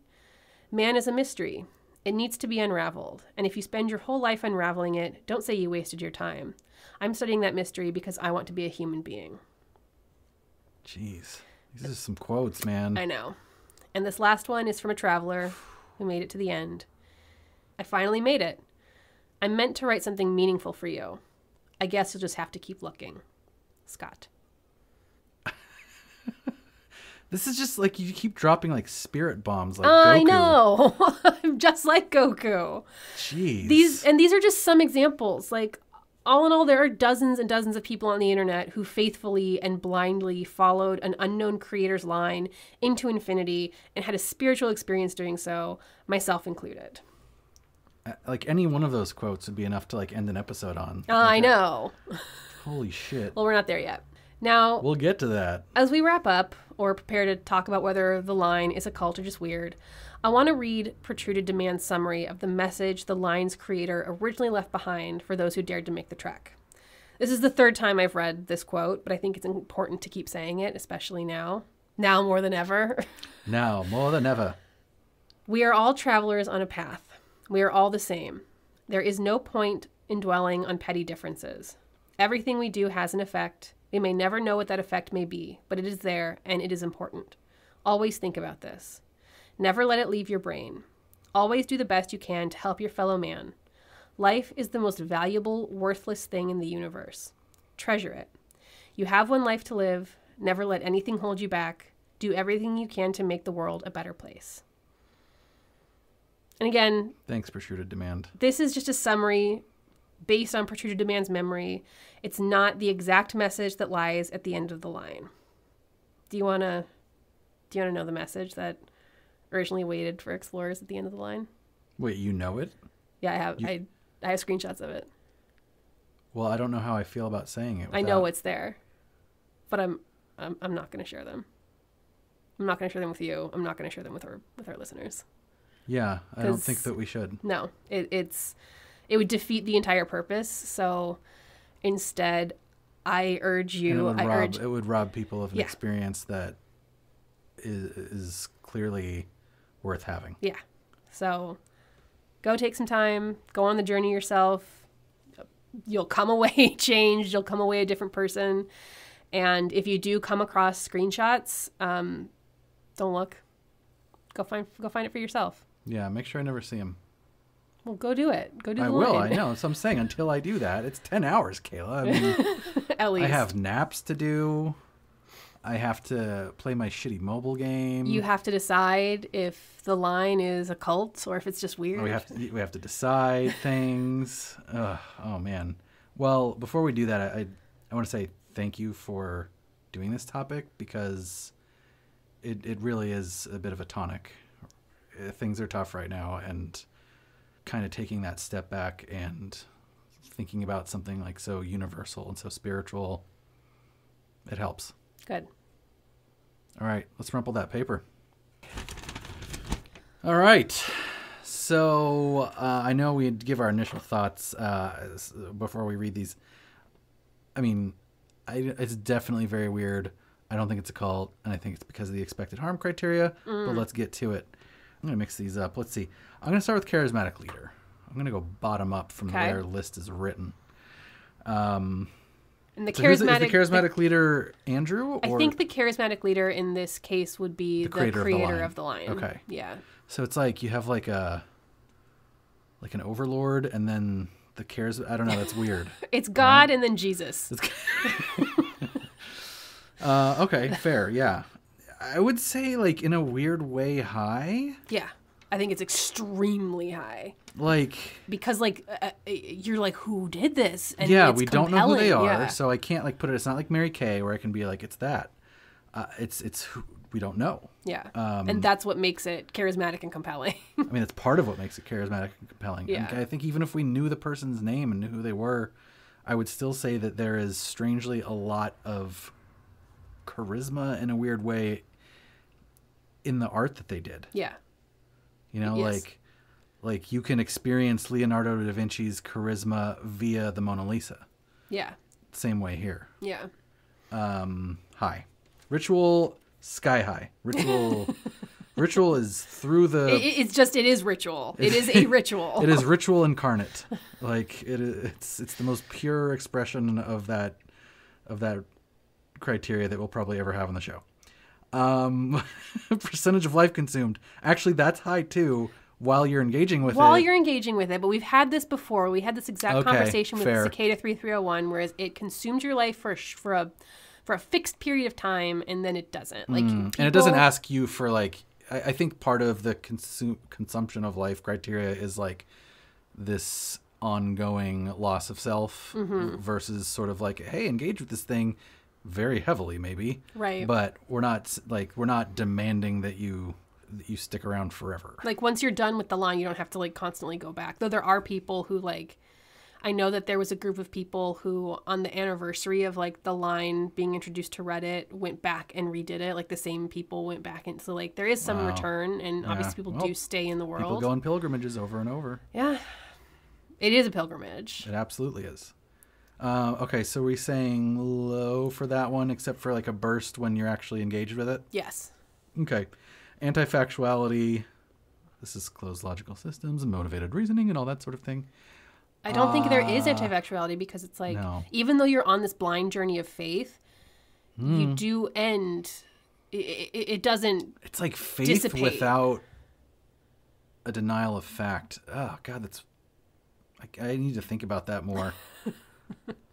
"Man is a mystery. It needs to be unraveled. And if you spend your whole life unraveling it, don't say you wasted your time. I'm studying that mystery because I want to be a human being." Jeez. These are some quotes, man. I know. And this last one is from a traveler who made it to the end. "I finally made it. I meant to write something meaningful for you. I guess you'll just have to keep looking. Scott." This is just like you keep dropping like spirit bombs like I Goku. know. I'm just like Goku. Jeez. These are just some examples. Like, all in all, there are dozens and dozens of people on the internet who faithfully and blindly followed an unknown creator's line into infinity and had a spiritual experience doing so, myself included. Like any one of those quotes would be enough to like end an episode on. I know. Holy shit. Well, we're not there yet. Now, We'll get to that. as we wrap up, or prepare to talk about whether the line is a cult or just weird, I want to read Protruded Demand's summary of the message the line's creator originally left behind for those who dared to make the trek. This is the third time I've read this quote, but I think it's important to keep saying it, especially now. Now more than ever. Now, more than ever. We are all travelers on a path. We are all the same. There is no point in dwelling on petty differences. Everything we do has an effect. We may never know what that effect may be, but it is there and it is important. Always think about this. Never let it leave your brain. Always do the best you can to help your fellow man. Life is the most valuable, worthless thing in the universe. Treasure it. You have one life to live. Never let anything hold you back. Do everything you can to make the world a better place. And again, Thanks, Protruded Demand. this is just a summary based on Protruded Demand's memory. It's not the exact message that lies at the end of the line. Do you want to know the message that originally waited for explorers at the end of the line? Wait, you know it? Yeah, I have. I have screenshots of it. Well, I don't know how I feel about saying it. I know it's there, but I'm not going to share them. I'm not going to share them with you. I'm not going to share them with our listeners. Yeah, I don't think that we should. No, it would defeat the entire purpose. So instead, I urge you. It would rob people of an experience that is clearly worth having. Yeah. So go take some time. Go on the journey yourself. You'll come away changed. You'll come away a different person. And if you do come across screenshots, don't look. Go find it for yourself. Yeah, make sure I never see him. Well, go do it. Go do the I will. line. I know. So I'm saying until I do that, it's 10 hours, Kayla. I mean, At least. I have naps to do. I have to play my shitty mobile game. You have to decide if the line is a cult or if it's just weird. We have to decide things. Oh man. Well, before we do that, I want to say thank you for doing this topic because it really is a bit of a tonic. Things are tough right now, and kind of taking that step back and thinking about something like so universal and so spiritual, it helps. Good. All right, let's rumple that paper. All right. So I know we'd give our initial thoughts before we read these. I mean, it's definitely very weird. I don't think it's a cult, and I think it's because of the expected harm criteria, but let's get to it. I'm going to mix these up. Let's see. I'm going to start with charismatic leader. I'm going to go bottom up from the way our list is written. And the So charismatic, is the charismatic leader Andrew? Or I think the charismatic leader in this case would be the creator of the line. Okay. Yeah. So it's like you have like an overlord and then the I don't know. That's weird. It's God and then Jesus. Okay, fair. Yeah. I would say like in a weird way high. Yeah. I think it's extremely high. Like because you're like, who did this? And yeah, it's we don't know who they are, yeah. so I can't like put it. It's not like Mary Kay where I can be like, it's that. It's who we don't know. Yeah, and that's what makes it charismatic and compelling. I mean, that's part of what makes it charismatic and compelling. Yeah. And I think even if we knew the person's name and knew who they were, I would still say that there is strangely a lot of charisma in a weird way in the art that they did. Yeah. You know, yes. like you can experience Leonardo da Vinci's charisma via the Mona Lisa. Yeah. Same way here. Yeah. High. Ritual, sky high. Ritual is through the... It is ritual. It is a ritual. It is ritual incarnate. Like it's the most pure expression of that criteria that we'll probably ever have on the show. Percentage of life consumed. Actually, that's high too. While you're engaging with it. But we've had this before. We had this exact conversation with fair. Cicada 3301, whereas it consumed your life for for a fixed period of time, and then it doesn't. Like, and it doesn't ask you for like. I think part of the consumption of life criteria is like this ongoing loss of self versus sort of like, hey, engage with this thing very heavily, maybe. Right. But we're not demanding that you stick around forever. Like, once you're done with the line, you don't have to like constantly go back. Though there are people who like. I know that there was a group of people who, on the anniversary of like the line being introduced to Reddit, went back and redid it. Like the same people went back, and so like there is some return, and obviously people do stay in the world. People go on pilgrimages over and over. Yeah, it is a pilgrimage. It absolutely is. Okay, so we're saying low for that one, except for like a burst when you're actually engaged with it. Yes. Okay, anti-factuality. This is closed logical systems and motivated reasoning and all that sort of thing. I don't think there is anti-factuality because it's like, even though you're on this blind journey of faith, you do end, it doesn't It's like faith dissipate. without a denial of fact. Oh, God, I need to think about that more.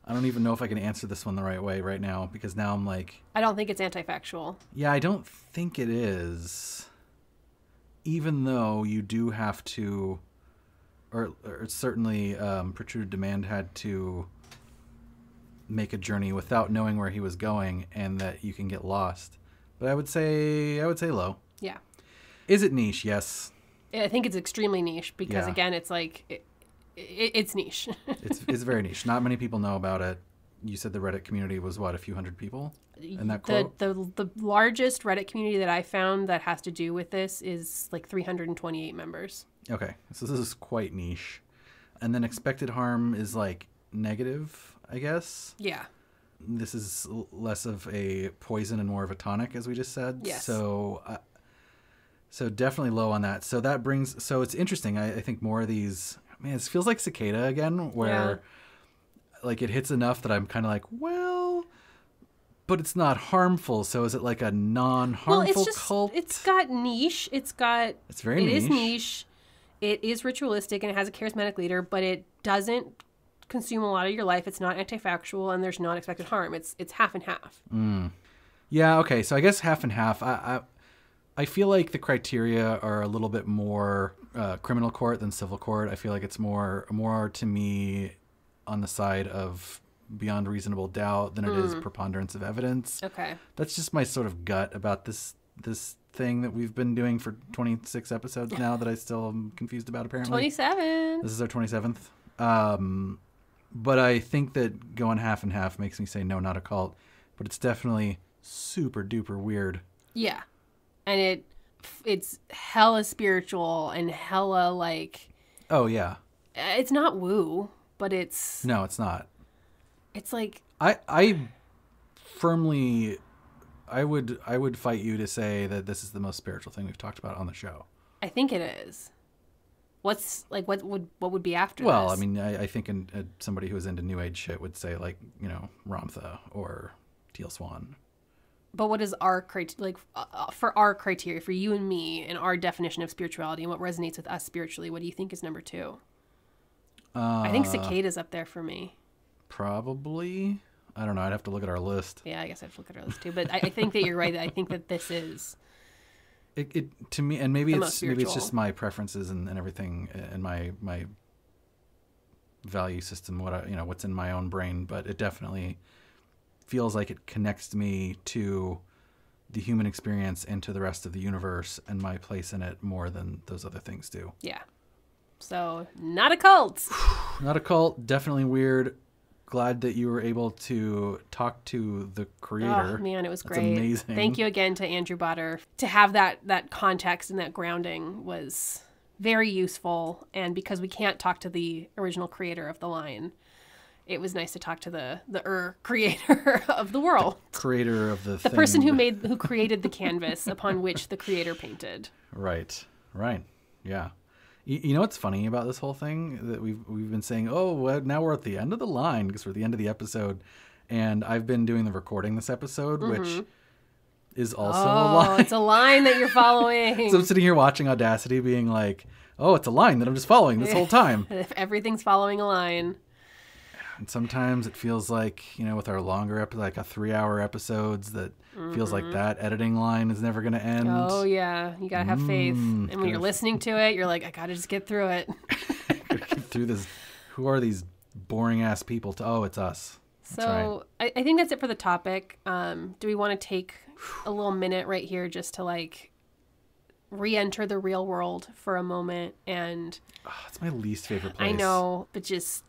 I don't even know if I can answer this one the right way right now, because now I'm like... I don't think it's anti-factual. Yeah, I don't think it is. Even though you do have to... Or certainly Protrude Demand had to make a journey without knowing where he was going, and that you can get lost. But I would say low. Yeah. Is it niche? Yes. I think it's extremely niche because, again, it's like, it's niche. It's very niche. Not many people know about it. You said the Reddit community was, what, a few hundred people in that quote? The largest Reddit community that I found that has to do with this is like 328 members. Okay, so this is quite niche. And then expected harm is like negative, I guess. Yeah. This is less of a poison and more of a tonic, as we just said. Yes. So definitely low on that. So that brings... So it's interesting. I think more of these... Man, it feels like Cicada again, where like it hits enough that I'm kind of like, well... But it's not harmful, so is it like a non-harmful cult? It's got niche. It's very niche. It is niche. It is ritualistic, and it has a charismatic leader, but it doesn't consume a lot of your life. It's not anti-factual, and there's not expected harm. It's half and half. Yeah, okay. So I guess half and half. I feel like the criteria are a little bit more criminal court than civil court. I feel like it's more to me on the side of beyond reasonable doubt than it is preponderance of evidence. Okay. That's just my sort of gut about this thing that we've been doing for 26 episodes now that I still am confused about, apparently. 27. This is our 27th. But I think that going half and half makes me say no, not a cult. But it's definitely super duper weird. Yeah. And it's hella spiritual and hella like... Oh, yeah. It's not woo, but it's... No, it's not. It's like... I firmly... I would fight you to say that this is the most spiritual thing we've talked about on the show. I think it is. What's like what would be after this? Well, I mean, I think somebody who is into New Age shit would say like, Ramtha or Teal Swan. But what is our criteria, for our criteria, for you and me, and our definition of spirituality and what resonates with us spiritually? What do you think is number 2? I think Cicada's up there for me. Probably. I don't know. I'd have to look at our list. Yeah, I guess I have to look at our list too. But I think that you're right. I think that this is it to me, and maybe it's just my preferences and everything, and my value system, what's in my own brain. But it definitely feels like it connects me to the human experience and to the rest of the universe and my place in it more than those other things do. Yeah. So not a cult. Not a cult. Definitely weird. Glad that you were able to talk to the creator. Oh, man, it was That's great. Amazing. Thank you again to Andrew Botter. To have that context and that grounding was very useful. And because we can't talk to the original creator of the line, it was nice to talk to the creator of the world. The creator of the person who created the canvas upon which the creator painted. Right. Yeah. You know what's funny about this whole thing that we've been saying, well, now we're at the end of the line because we're at the end of the episode, and I've been doing the recording this episode, which is also a line. It's a line that you're following. So I'm sitting here watching Audacity being like, it's a line that I'm just following this whole time. If everything's following a line. And sometimes it feels like, with our longer like a 3-hour episodes, that feels like that editing line is never going to end. Oh, yeah. You got to have faith. And when you're listening to it, you're like, I got to just get through it. Gotta get through this. Who are these boring ass people? It's us. So right. I think that's it for the topic. Do we want to take a little minute right here just to like re-enter the real world for a moment? And it's my least favorite place. I know, but just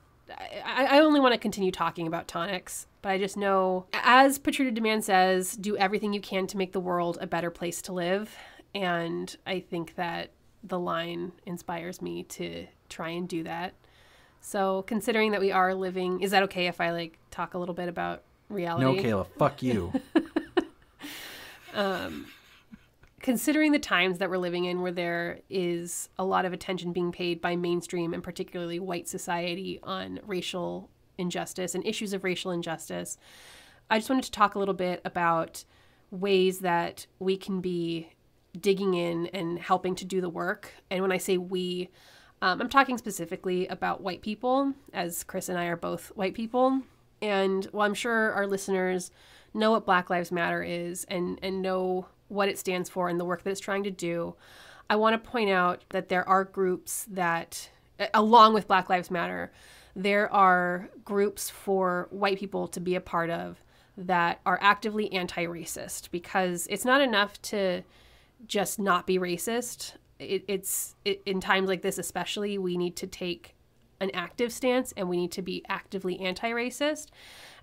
I only want to continue talking about tonics, but I just know, as Patrita Demand says, do everything you can to make the world a better place to live. And I think that the line inspires me to try and do that. So considering that we are living, is that okay if I like talk a little bit about reality? No, Kayla, fuck you. Considering the times that we're living in, where there is a lot of attention being paid by mainstream and particularly white society on racial injustice and issues of racial injustice, I just wanted to talk a little bit about ways that we can be digging in and helping to do the work. And when I say we, I'm talking specifically about white people, as Chris and I are both white people. And while I'm sure our listeners know what Black Lives Matter is and know what it stands for and the work that it's trying to do, I want to point out that there are groups that, along with Black Lives Matter, there are groups for white people to be a part of that are actively anti-racist, because it's not enough to just not be racist. In times like this especially, we need to take an active stance and we need to be actively anti-racist.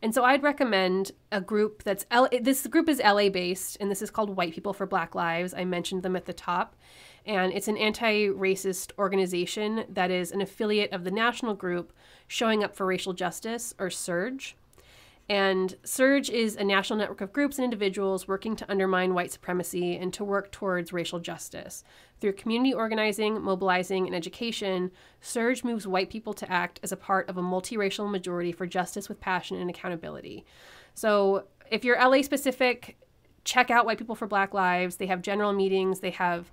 And so I'd recommend a group that's, this group is LA based, and this is called White People for Black Lives. I mentioned them at the top. And it's an anti-racist organization that is an affiliate of the national group Showing Up for Racial Justice, or SURJ. And SURJ is a national network of groups and individuals working to undermine white supremacy and to work towards racial justice. Through community organizing, mobilizing, and education, SURJ moves white people to act as a part of a multiracial majority for justice with passion and accountability. So if you're LA specific, check out White People for Black Lives. They have general meetings, they have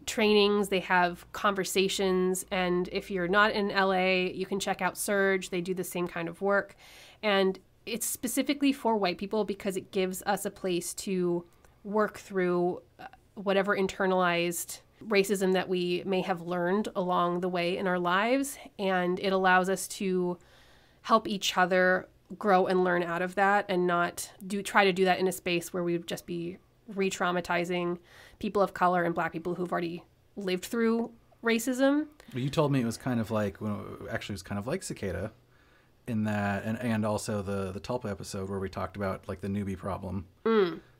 trainings, they have conversations. And if you're not in LA, you can check out SURJ. They do the same kind of work. And it's specifically for white people because it gives us a place to work through whatever internalized racism that we may have learned along the way in our lives. And it allows us to help each other grow and learn out of that, and not try to do that in a space where we would just be re-traumatizing people of color and Black people who've already lived through racism. Well, you told me it was kind of like, actually it was kind of like Cicada, in that, and also the Tulpa episode where we talked about like the newbie problem.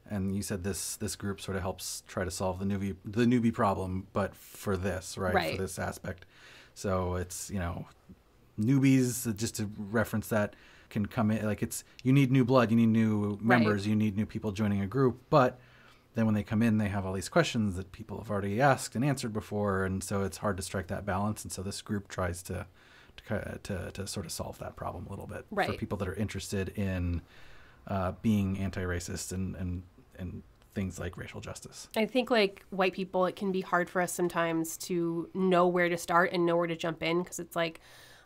And you said this group sort of helps try to solve the newbie problem, but for this, right? For this aspect. So it's, newbies, just to reference that, can come in, like you need new blood, you need new members, you need new people joining a group, but then when they come in, they have all these questions that people have already asked and answered before, and so it's hard to strike that balance. And so this group tries to sort of solve that problem a little bit for people that are interested in being anti-racist and things like racial justice. I think like white people, it can be hard for us sometimes to know where to start and know where to jump in, because it's like,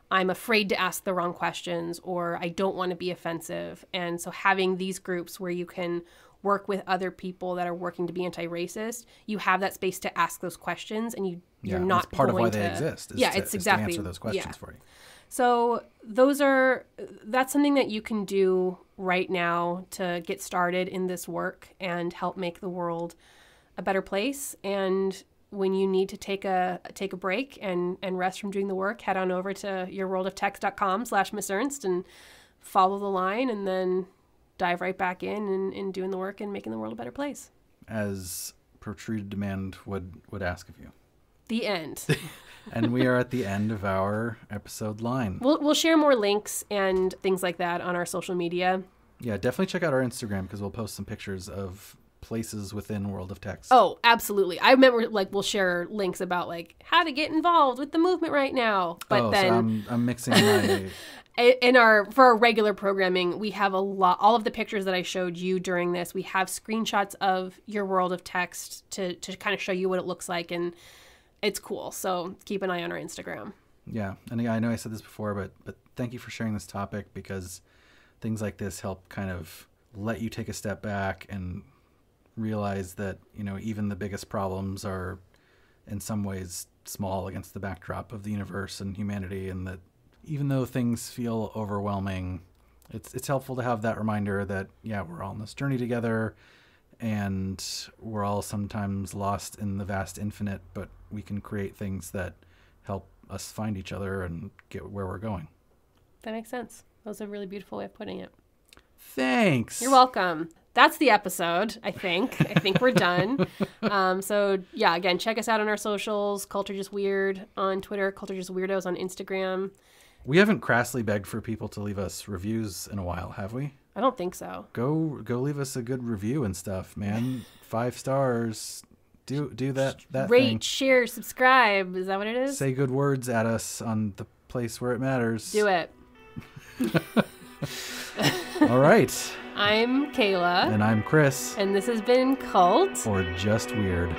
I'm afraid to ask the wrong questions, or I don't want to be offensive. And so having these groups where you can work with other people that are working to be anti-racist, you have that space to ask those questions, and you're not that's part of why they exist. It's exactly to answer those questions for you. So that's something that you can do right now to get started in this work and help make the world a better place. And when you need to take a break and rest from doing the work, head on over to yourworldoftext.com/Miss Ernst and follow the line, and then dive right back in doing the work and making the world a better place. As Patrita Demand would ask of you. The end. And we are at the end of our episode line. We'll share more links and things like that on our social media. Yeah, definitely check out our Instagram, because we'll post some pictures of places within World of Text. Oh, absolutely. I remember we'll share links about how to get involved with the movement right now. But then so I'm mixing my for our regular programming, we have all of the pictures that I showed you during this. We have screenshots of your World of Text to kind of show you what it looks like, and it's cool. So keep an eye on our Instagram. Yeah, and I know I said this before, but thank you for sharing this topic, because things like this help kind of let you take a step back and realize that, you know, even the biggest problems are in some ways small against the backdrop of the universe and humanity, and that even though things feel overwhelming, it's helpful to have that reminder that, yeah, we're all on this journey together, and we're all sometimes lost in the vast infinite, but we can create things that help us find each other and get where we're going. That makes sense. That was a really beautiful way of putting it. Thanks. You're welcome. That's the episode, I think. I think we're done. So, yeah, again, check us out on our socials. Culture Just Weird on Twitter. Culture Just Weirdos on Instagram. We haven't crassly begged for people to leave us reviews in a while, have we? I don't think so. Go leave us a good review and stuff, man. 5 stars. Do that Rate, thing. share, subscribe. Is that what it is? Say good words at us on the place where it matters. Do it. All right. I'm Kayla. And I'm Chris. And this has been Cult. Or Just Weird.